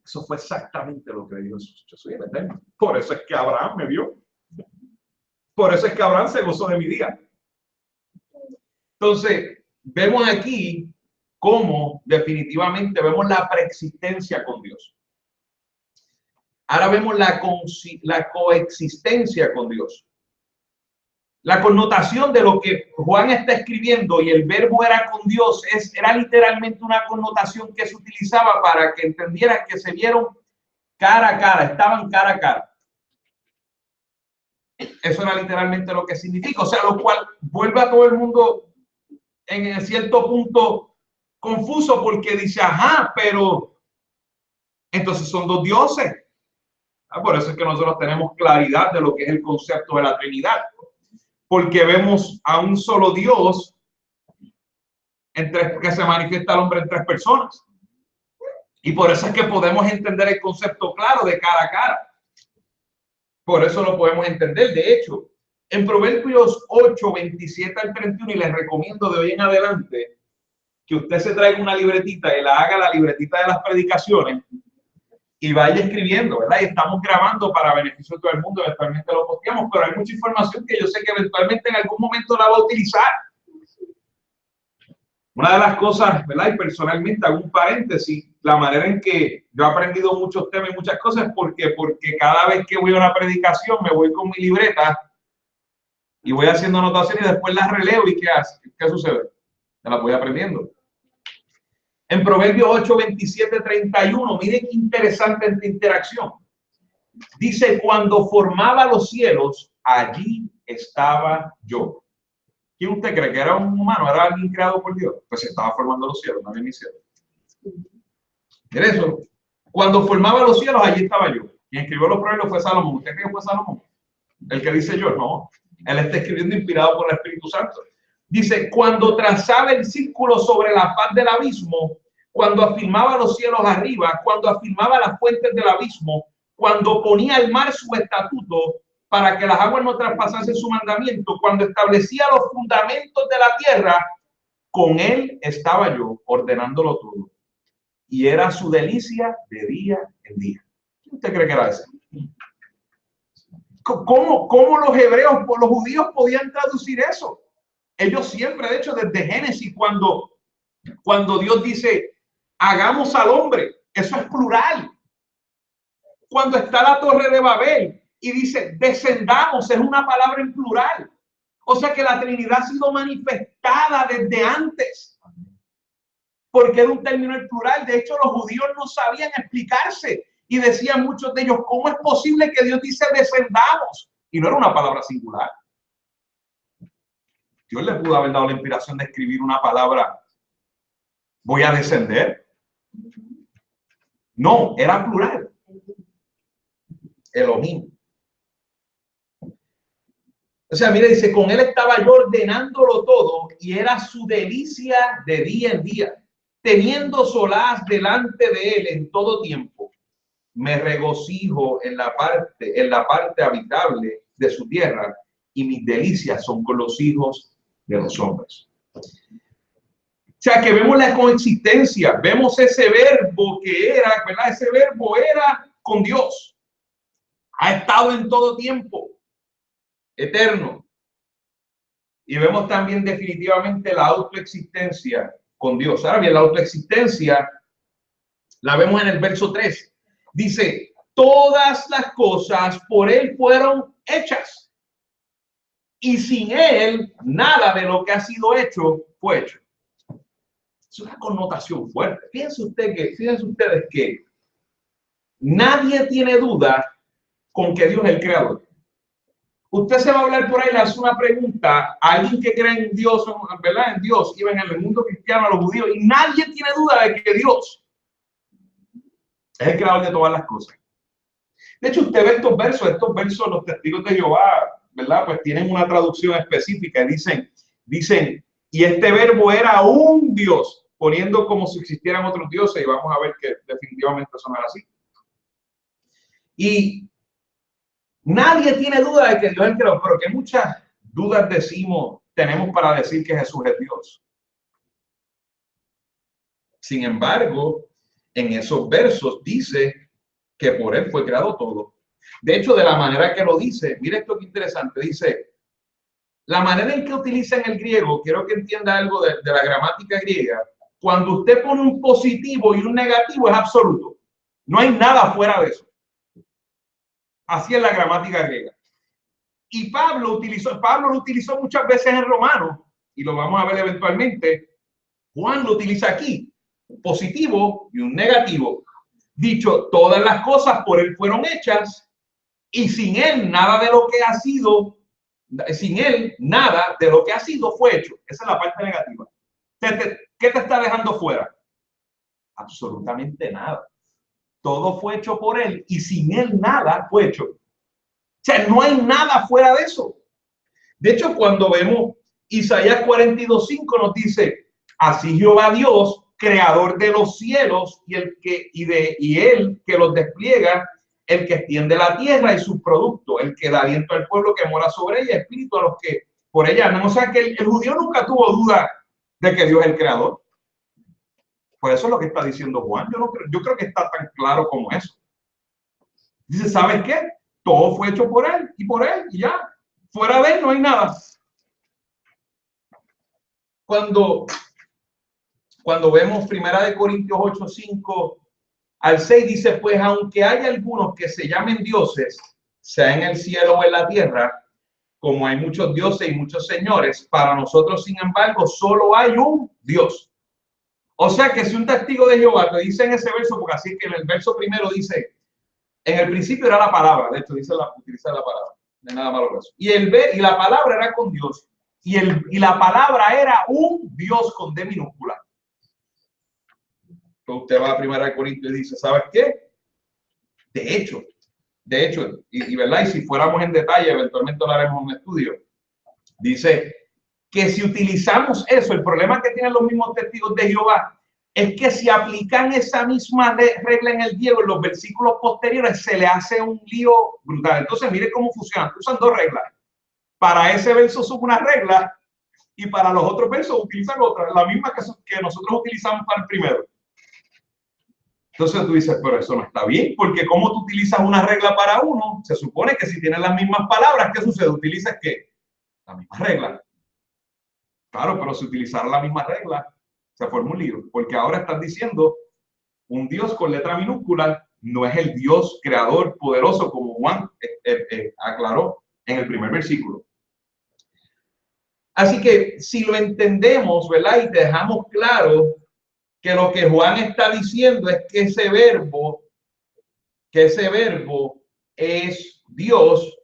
Eso fue exactamente lo que dijo Jesús. Yo soy el Eterno. Por eso es que Abraham me vio. Por eso es que Abraham se gozó de mi día. Entonces, vemos aquí cómo definitivamente vemos la preexistencia con Dios. Ahora vemos la coexistencia con Dios. La connotación de lo que Juan está escribiendo y el verbo era con Dios era literalmente una connotación que se utilizaba para que entendieran que se vieron cara a cara, estaban cara a cara. Eso era literalmente lo que significa, o sea, lo cual vuelve a todo el mundo en cierto punto confuso porque dice, ajá, pero entonces son dos dioses. Por eso es que nosotros tenemos claridad de lo que es el concepto de la Trinidad. Porque vemos a un solo Dios que se manifiesta al hombre en tres personas. Y por eso es que podemos entender el concepto claro de cara a cara. Por eso lo podemos entender. De hecho, en Proverbios 8, 27 al 31, y les recomiendo de hoy en adelante que usted se traiga una libretita y la haga la libretita de las predicaciones y vaya escribiendo, ¿verdad? Y estamos grabando para beneficio de todo el mundo, eventualmente lo posteamos, pero hay mucha información que yo sé que eventualmente en algún momento la va a utilizar. Una de las cosas, ¿verdad? Y personalmente hago un paréntesis, la manera en que yo he aprendido muchos temas y muchas cosas, porque cada vez que voy a una predicación me voy con mi libreta y voy haciendo anotaciones y después las releo y ¿qué sucede? Me las voy aprendiendo. En Proverbios 8, 27, 31, miren qué interesante esta interacción. Dice, cuando formaba los cielos, allí estaba yo. ¿Quién usted cree que era un humano? ¿Era alguien creado por Dios? Pues estaba formando los cielos, no había ni cielo. ¿Era eso? Cuando formaba los cielos, allí estaba yo. Quien escribió los proverbios fue Salomón. ¿Usted cree que fue Salomón? El que dice yo, no. Él está escribiendo inspirado por el Espíritu Santo. Dice, cuando trazaba el círculo sobre la faz del abismo, cuando afirmaba los cielos arriba, cuando afirmaba las fuentes del abismo, cuando ponía al mar su estatuto para que las aguas no traspasasen su mandamiento, cuando establecía los fundamentos de la tierra, con él estaba yo ordenándolo todo. Y era su delicia de día en día. ¿Quién usted cree que era ese? ¿Cómo los hebreos, los judíos podían traducir eso? Ellos siempre, de hecho, desde Génesis, cuando Dios dice, hagamos al hombre, eso es plural. Cuando está la torre de Babel y dice, descendamos, es una palabra en plural. O sea que la Trinidad ha sido manifestada desde antes. Porque era un término en plural. De hecho, los judíos no sabían explicarse. Y decían muchos de ellos, ¿cómo es posible que Dios dice descendamos? Y no era una palabra singular. Dios le pudo haber dado la inspiración de escribir una palabra, voy a descender. No, era plural. Elohim. O sea, mire, dice, con él estaba yo ordenándolo todo y era su delicia de día en día, teniendo solaz delante de él en todo tiempo. Me regocijo en la parte habitable de su tierra y mis delicias son con los hijos de los hombres. O sea, que vemos la coexistencia, vemos ese verbo que era, ¿verdad? Ese verbo era con Dios. Ha estado en todo tiempo, eterno. Y vemos también definitivamente la autoexistencia con Dios. Ahora bien, la autoexistencia la vemos en el verso 3. Dice, todas las cosas por él fueron hechas. Y sin él, nada de lo que ha sido hecho fue hecho. Es una connotación fuerte. Fíjense ustedes que nadie tiene duda con que Dios es el creador. Usted se va a hablar por ahí, le hace una pregunta a alguien que cree en Dios, ¿verdad? En Dios, y en el mundo cristiano, a los judíos, y nadie tiene duda de que Dios es el creador de todas las cosas. De hecho, usted ve estos versos, los testigos de Jehová, ¿verdad? Pues tienen una traducción específica, dicen, y este verbo era un Dios, poniendo como si existieran otros dioses, y vamos a ver que definitivamente eso no era así. Y nadie tiene duda de que Dios es el creador, pero que muchas dudas tenemos para decir que Jesús es Dios. Sin embargo, en esos versos dice que por él fue creado todo. De hecho, de la manera que lo dice, mire esto que interesante, dice, la manera en que utiliza en el griego, quiero que entienda algo de la gramática griega, cuando usted pone un positivo y un negativo es absoluto. No hay nada fuera de eso. Así es la gramática griega. Y Pablo lo utilizó muchas veces en Romanos, y lo vamos a ver eventualmente. Juan lo utiliza aquí, un positivo y un negativo. Dicho, todas las cosas por él fueron hechas, y sin él nada de lo que ha sido, fue hecho. Esa es la parte negativa. ¿Qué te está dejando fuera? Absolutamente nada. Todo fue hecho por él, y sin él nada fue hecho. O sea, no hay nada fuera de eso. De hecho, cuando vemos Isaías 42:5 nos dice, así Jehová Dios, creador de los cielos y él que los despliega, el que extiende la tierra y sus productos, el que da aliento al pueblo que mora sobre ella, espíritu a los que por ella andan. O sea que el judío nunca tuvo duda de que Dios es el creador. Por eso es lo que está diciendo Juan. Yo creo que está tan claro como eso. Dice, ¿sabes qué? Todo fue hecho por él y ya. Fuera de él no hay nada. Cuando vemos 1 Corintios 8:5 al 6, dice, pues aunque hay algunos que se llamen dioses, sea en el cielo o en la tierra, como hay muchos dioses y muchos señores, para nosotros, sin embargo, solo hay un Dios. O sea que si un testigo de Jehová te dice en ese verso, porque así que en el verso primero dice, en el principio era la palabra, de hecho utiliza la palabra, de nada malo eso. Y la palabra era con Dios, y la palabra era un Dios con D minúscula. Entonces usted va a 1 Corintios y dice, ¿sabes qué? De hecho, ¿verdad? Y si fuéramos en detalle, eventualmente lo haremos en un estudio. Dice que si utilizamos eso, el problema que tienen los mismos testigos de Jehová es que si aplican esa misma regla en el griego, en los versículos posteriores, se le hace un lío brutal. Entonces, mire cómo funciona. Usan dos reglas. Para ese verso son una regla y para los otros versos utilizan otra, la misma que nosotros utilizamos para el primero. Entonces tú dices, pero eso no está bien, porque como tú utilizas una regla para uno, se supone que si tienes las mismas palabras, ¿qué sucede? Utilizas ¿qué? La misma regla. Claro, pero si utilizar la misma regla, se forma un lío, porque ahora están diciendo un Dios con letra minúscula no es el Dios creador poderoso como Juan aclaró en el primer versículo. Así que si lo entendemos, ¿verdad? Y dejamos claro que lo que Juan está diciendo es que ese verbo es Dios.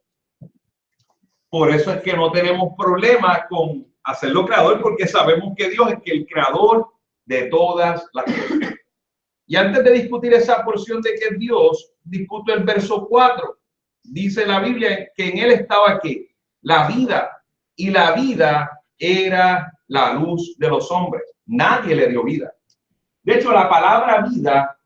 Por eso es que no tenemos problema con hacerlo creador, porque sabemos que Dios es el creador de todas las cosas. Y antes de discutir esa porción de que es Dios, discuto el verso 4. Dice la Biblia que en él estaba ¿qué? la vida, y la vida era la luz de los hombres. Nadie le dio vida. De hecho, la palabra vida,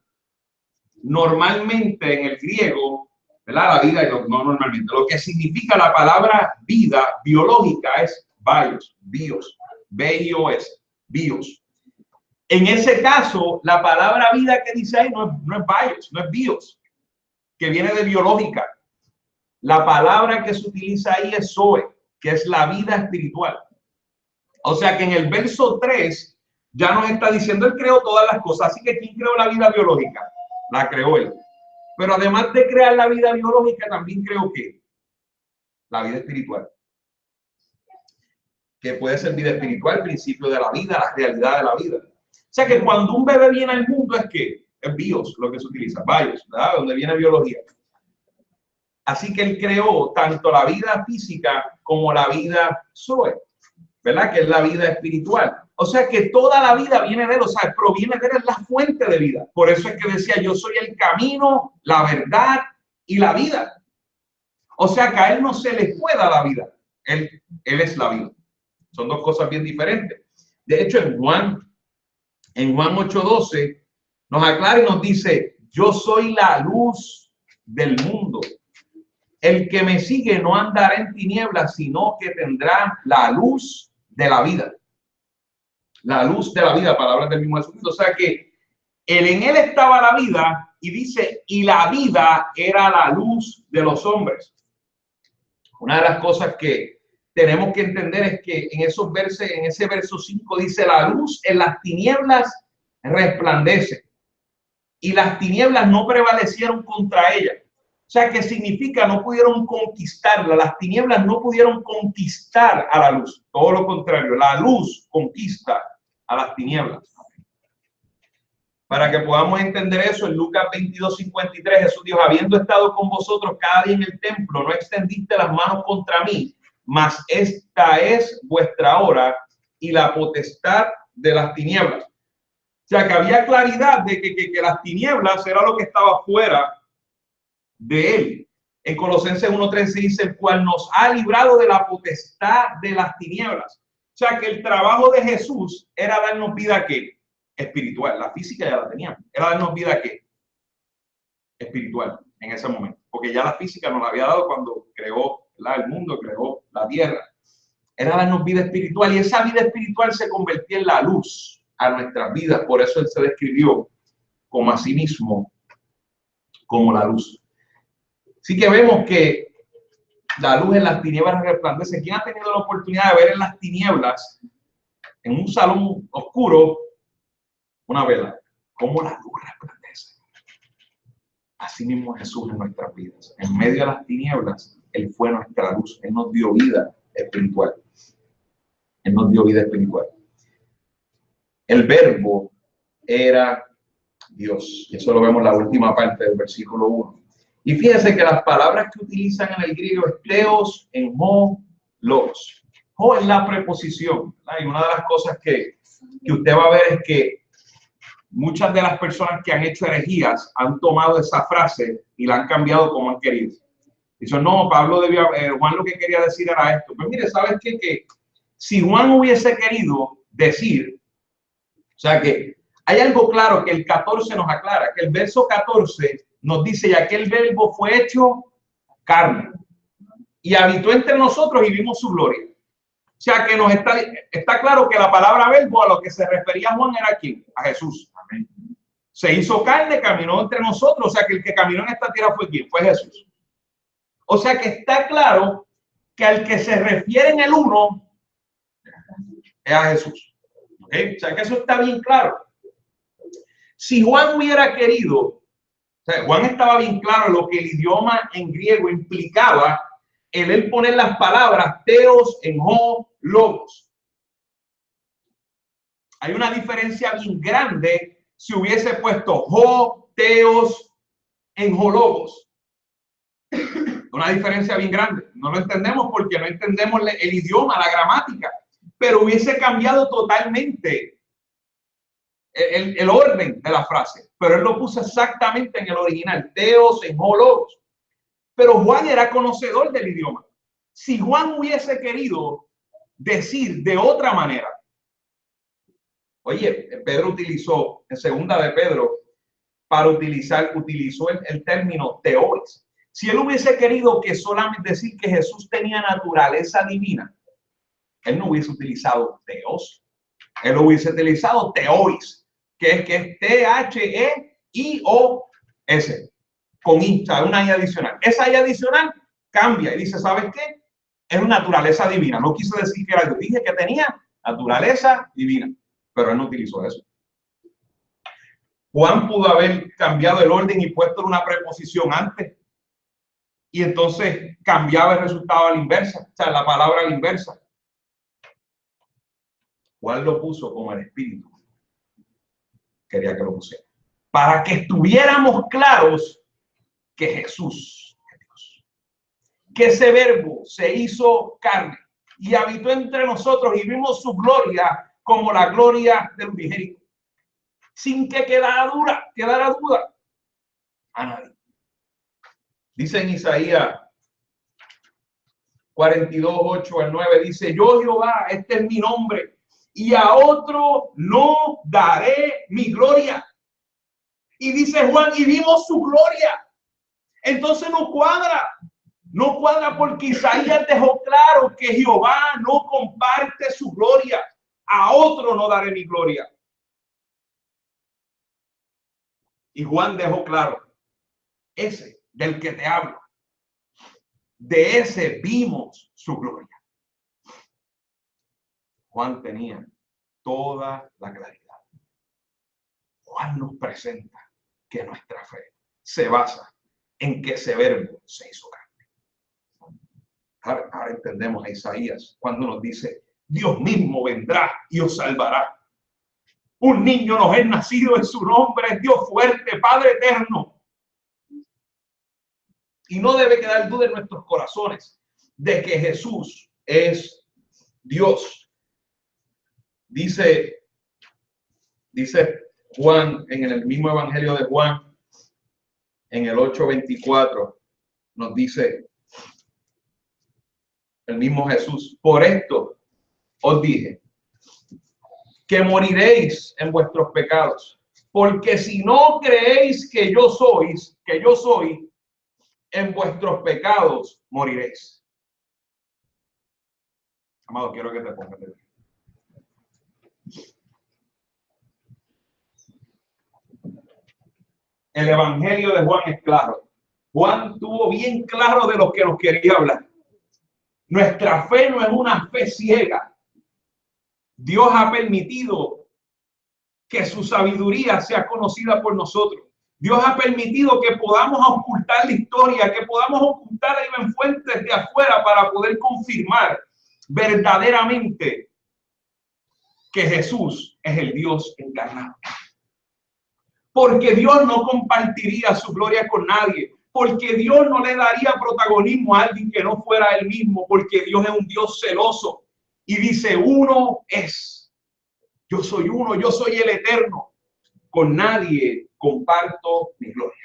normalmente en el griego, ¿verdad? La vida, no normalmente, lo que significa la palabra vida biológica es bios, B-I-O-S, bios. En ese caso, la palabra vida que dice ahí no es bios, no es bios, que viene de biológica. La palabra que se utiliza ahí es zoe, que es la vida espiritual. O sea que en el verso 3 ya nos está diciendo, él creó todas las cosas. Así que ¿quién creó la vida biológica? La creó él. Pero además de crear la vida biológica, también creó ¿qué? La vida espiritual. Que puede ser vida espiritual, principio de la vida, la realidad de la vida. O sea que cuando un bebé viene al mundo es que es bios lo que se utiliza, bios, ¿verdad? Donde viene biología. Así que él creó tanto la vida física como la vida zoe, ¿verdad? Que es la vida espiritual. O sea que toda la vida viene de él, o sea, proviene de él, es la fuente de vida. Por eso es que decía, yo soy el camino, la verdad y la vida. O sea que a él no se le puede la vida, él es la vida. Son dos cosas bien diferentes. De hecho, en Juan 8:12 nos aclara y nos dice, yo soy la luz del mundo. El que me sigue no andará en tinieblas, sino que tendrá la luz de la vida. La luz de la vida, palabras del mismo Jesucristo. O sea que en él estaba la vida y dice, y la vida era la luz de los hombres. Una de las cosas que tenemos que entender es que en ese verso 5 dice, la luz en las tinieblas resplandece y las tinieblas no prevalecieron contra ella. O sea, que significa no pudieron conquistarla. Las tinieblas no pudieron conquistar a la luz. Todo lo contrario, la luz conquista a las tinieblas. Para que podamos entender eso, en Lucas 22:53, Jesús dijo, habiendo estado con vosotros cada día en el templo, no extendiste las manos contra mí, mas esta es vuestra hora y la potestad de las tinieblas. O sea, que había claridad de que las tinieblas era lo que estaba fuera de él. En Colosenses 1:13 dice, el cual nos ha librado de la potestad de las tinieblas. O sea, que el trabajo de Jesús era darnos vida ¿qué? Espiritual. La física ya la teníamos. Era darnos vida ¿qué? Espiritual en ese momento. Porque ya la física nos la había dado cuando creó el mundo, creó la tierra. Era darnos vida espiritual y esa vida espiritual se convertía en la luz a nuestras vidas. Por eso él se describió como a sí mismo como la luz. Así que vemos que la luz en las tinieblas resplandece. ¿Quién ha tenido la oportunidad de ver en las tinieblas, en un salón oscuro, una vela? ¿Cómo la luz resplandece? Así mismo Jesús en nuestras vidas. En medio de las tinieblas, Él fue nuestra luz. Él nos dio vida espiritual. Él nos dio vida espiritual. El verbo era Dios. Y eso lo vemos en la última parte del versículo 1. Y fíjense que las palabras que utilizan en el griego es teos, enho, logos. Ho es la preposición, ¿verdad? Y una de las cosas que usted va a ver es que muchas de las personas que han hecho herejías han tomado esa frase y la han cambiado como han querido. Dicen, no, Juan lo que quería decir era esto. Pues mire, ¿sabes qué? Que si Juan hubiese querido decir, o sea que hay algo claro que el 14 nos aclara, que el verso 14 nos dice, y aquel verbo fue hecho carne y habitó entre nosotros y vimos su gloria. O sea que nos está claro que la palabra verbo a lo que se refería Juan era ¿quién? A Jesús. Amén. Se hizo carne, caminó entre nosotros. O sea que el que caminó en esta tierra fue ¿quién? Fue Jesús. O sea que está claro que al que se refiere en el 1 es a Jesús. ¿Okay? O sea que eso está bien claro. Si Juan hubiera querido, o sea, Juan estaba bien claro en lo que el idioma en griego implicaba en él poner las palabras teos, enho, logos. Hay una diferencia bien grande si hubiese puesto ho, teos, enho, logos. Una diferencia bien grande. No lo entendemos porque no entendemos el idioma, la gramática, pero hubiese cambiado totalmente el orden de la frase. Pero él lo puso exactamente en el original, teos, enho, logos. Pero Juan era conocedor del idioma. Si Juan hubiese querido decir de otra manera, oye, Pedro utilizó, en segunda de Pedro, utilizó el término teois. Si él hubiese querido que solamente decir que Jesús tenía naturaleza divina, él no hubiese utilizado teos, él hubiese utilizado teois, que es T-H-E-I-O-S, con I, ¿sabes? Una I adicional. Esa I adicional cambia y dice, ¿sabes qué? Es una naturaleza divina. No quiso decir que era yo, dije que tenía naturaleza divina, pero él no utilizó eso. Juan pudo haber cambiado el orden y puesto una preposición antes, y entonces cambiaba el resultado a la inversa, o sea, la palabra a la inversa. Juan lo puso como el Espíritu quería que lo pusiera, para que estuviéramos claros que Jesús es Dios, que ese verbo se hizo carne y habitó entre nosotros y vimos su gloria como la gloria del unigénito, sin que quedara duda a nadie. Dice en Isaías 42, 8 al 9, dice, yo Jehová, este es mi nombre, y a otro no daré mi gloria. Y dice Juan, y vimos su gloria. Entonces no cuadra porque Isaías dejó claro que Jehová no comparte su gloria. A otro no daré mi gloria. Y Juan dejó claro, ese del que te hablo, de ese vimos su gloria. Juan tenía toda la claridad. Juan nos presenta que nuestra fe se basa en que ese verbo se hizo carne. Ahora entendemos a Isaías cuando nos dice, Dios mismo vendrá y os salvará. Un niño nos es nacido, en su nombre es Dios fuerte, Padre eterno. Y no debe quedar duda en nuestros corazones de que Jesús es Dios. Dice Juan en el mismo Evangelio de Juan, en el 8:24, nos dice el mismo Jesús, por esto os dije que moriréis en vuestros pecados, porque si no creéis que yo soy, en vuestros pecados moriréis. Amado, quiero que te pongas de pie. El Evangelio de Juan es claro. Juan tuvo bien claro de lo que nos quería hablar. Nuestra fe no es una fe ciega. Dios ha permitido que su sabiduría sea conocida por nosotros. Dios ha permitido que podamos ocultar la historia, que podamos ocultar en fuentes de afuera para poder confirmar verdaderamente que Jesús es el Dios encarnado. Porque Dios no compartiría su gloria con nadie, porque Dios no le daría protagonismo a alguien que no fuera él mismo, porque Dios es un Dios celoso y dice, uno es, yo soy uno, yo soy el eterno, con nadie comparto mi gloria.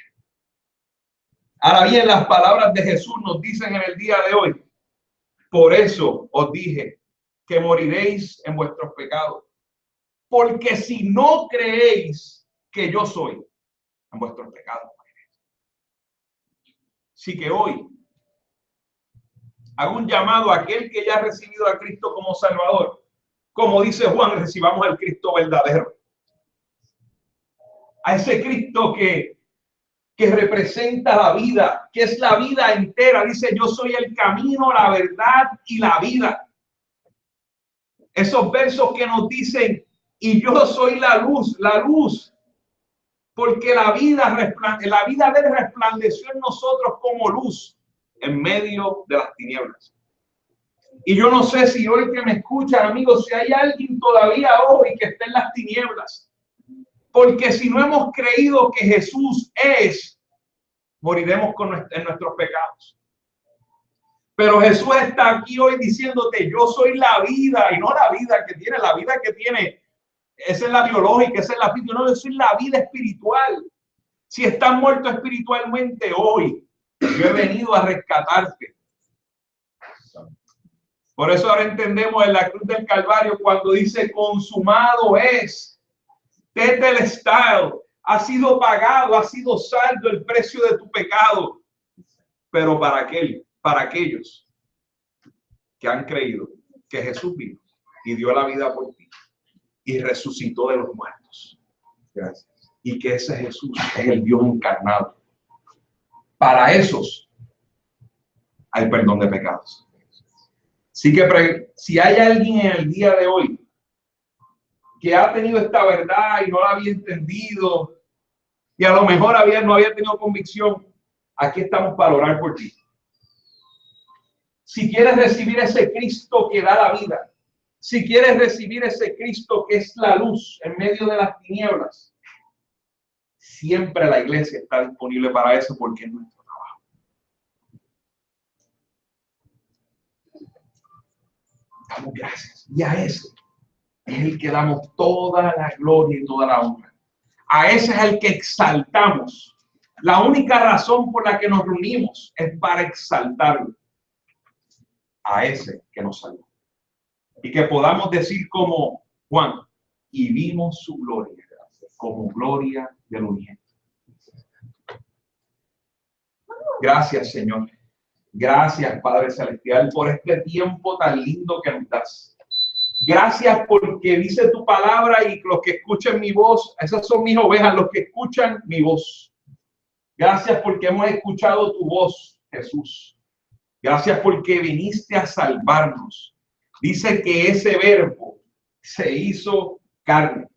Ahora bien, las palabras de Jesús nos dicen en el día de hoy, por eso os dije que moriréis en vuestros pecados, porque si no creéis que yo soy, en vuestros pecados moriréis. Así que hoy hago un llamado a aquel que ya ha recibido a Cristo como Salvador. Como dice Juan, recibamos al Cristo verdadero. A ese Cristo que representa la vida, que es la vida entera. Dice, yo soy el camino, la verdad y la vida. Esos versos que nos dicen, y yo soy la luz, porque la vida de él resplandeció en nosotros como luz en medio de las tinieblas. Y yo no sé si hoy que me escuchan, amigos, si hay alguien todavía hoy que esté en las tinieblas, porque si no hemos creído que Jesús es, moriremos en nuestros pecados. Pero Jesús está aquí hoy diciéndote, yo soy la vida, y no la vida que tiene, esa es la biológica, esa es la física, no, yo soy la vida espiritual. Si estás muerto espiritualmente hoy, yo he venido a rescatarte. Por eso ahora entendemos en la cruz del Calvario cuando dice consumado es, tetelestai, ha sido pagado, ha sido saldo el precio de tu pecado. Pero para aquellos que han creído que Jesús vino y dio la vida por ti y resucitó de los muertos. Gracias. Y que ese Jesús es el Dios encarnado. Para esos hay perdón de pecados. Así que si hay alguien en el día de hoy que ha tenido esta verdad y no la había entendido y a lo mejor no había tenido convicción, aquí estamos para orar por ti. Si quieres recibir ese Cristo que da la vida, si quieres recibir ese Cristo que es la luz en medio de las tinieblas, siempre la iglesia está disponible para eso porque es nuestro trabajo. Damos gracias. Y a ese es el que damos toda la gloria y toda la honra. A ese es el que exaltamos. La única razón por la que nos reunimos es para exaltarlo. A ese que nos salvó. Y que podamos decir como Juan, y vimos su gloria como gloria del unigénito. Gracias, Señor. Gracias, Padre Celestial, por este tiempo tan lindo que nos das. Gracias porque dice tu palabra y los que escuchen mi voz, esas son mis ovejas, los que escuchan mi voz. Gracias porque hemos escuchado tu voz, Jesús. Gracias porque viniste a salvarnos. Dice que ese verbo se hizo carne.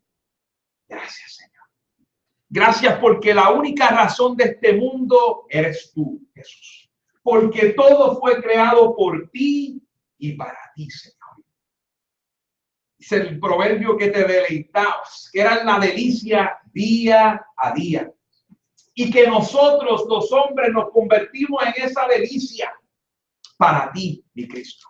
Gracias, Señor. Gracias porque la única razón de este mundo eres tú, Jesús. Porque todo fue creado por ti y para ti, Señor. Dice el proverbio que te deleitabas, que era la delicia día a día. Y que nosotros, los hombres, nos convertimos en esa delicia para ti, mi Cristo.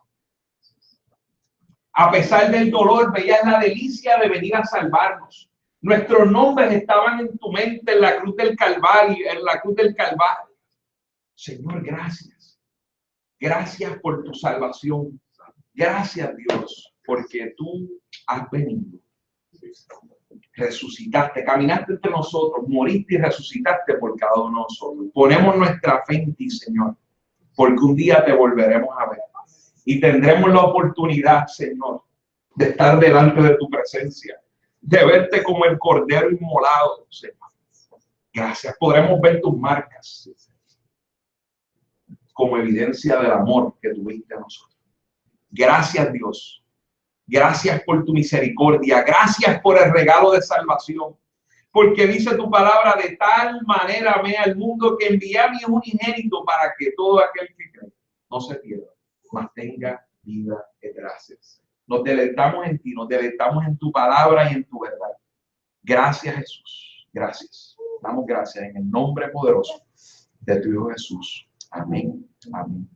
A pesar del dolor, veías la delicia de venir a salvarnos. Nuestros nombres estaban en tu mente en la cruz del Calvario, Señor, gracias. Gracias por tu salvación. Gracias, Dios, porque tú has venido. Resucitaste, caminaste entre nosotros, moriste y resucitaste por cada uno de nosotros. Ponemos nuestra fe en ti, Señor, porque un día te volveremos a ver. Y tendremos la oportunidad, Señor, de estar delante de tu presencia, de verte como el Cordero inmolado, Señor. Gracias. Podremos ver tus marcas como evidencia del amor que tuviste a nosotros. Gracias, Dios. Gracias por tu misericordia. Gracias por el regalo de salvación. Porque dice tu palabra, de tal manera amé al mundo que envié a mi unigénito para que todo aquel que cree no se pierda, mas tenga vida eterna. Nos deleitamos en ti, nos deleitamos en tu palabra y en tu verdad. Gracias, Jesús. Gracias. Damos gracias en el nombre poderoso de tu Hijo Jesús. Amén. Amén.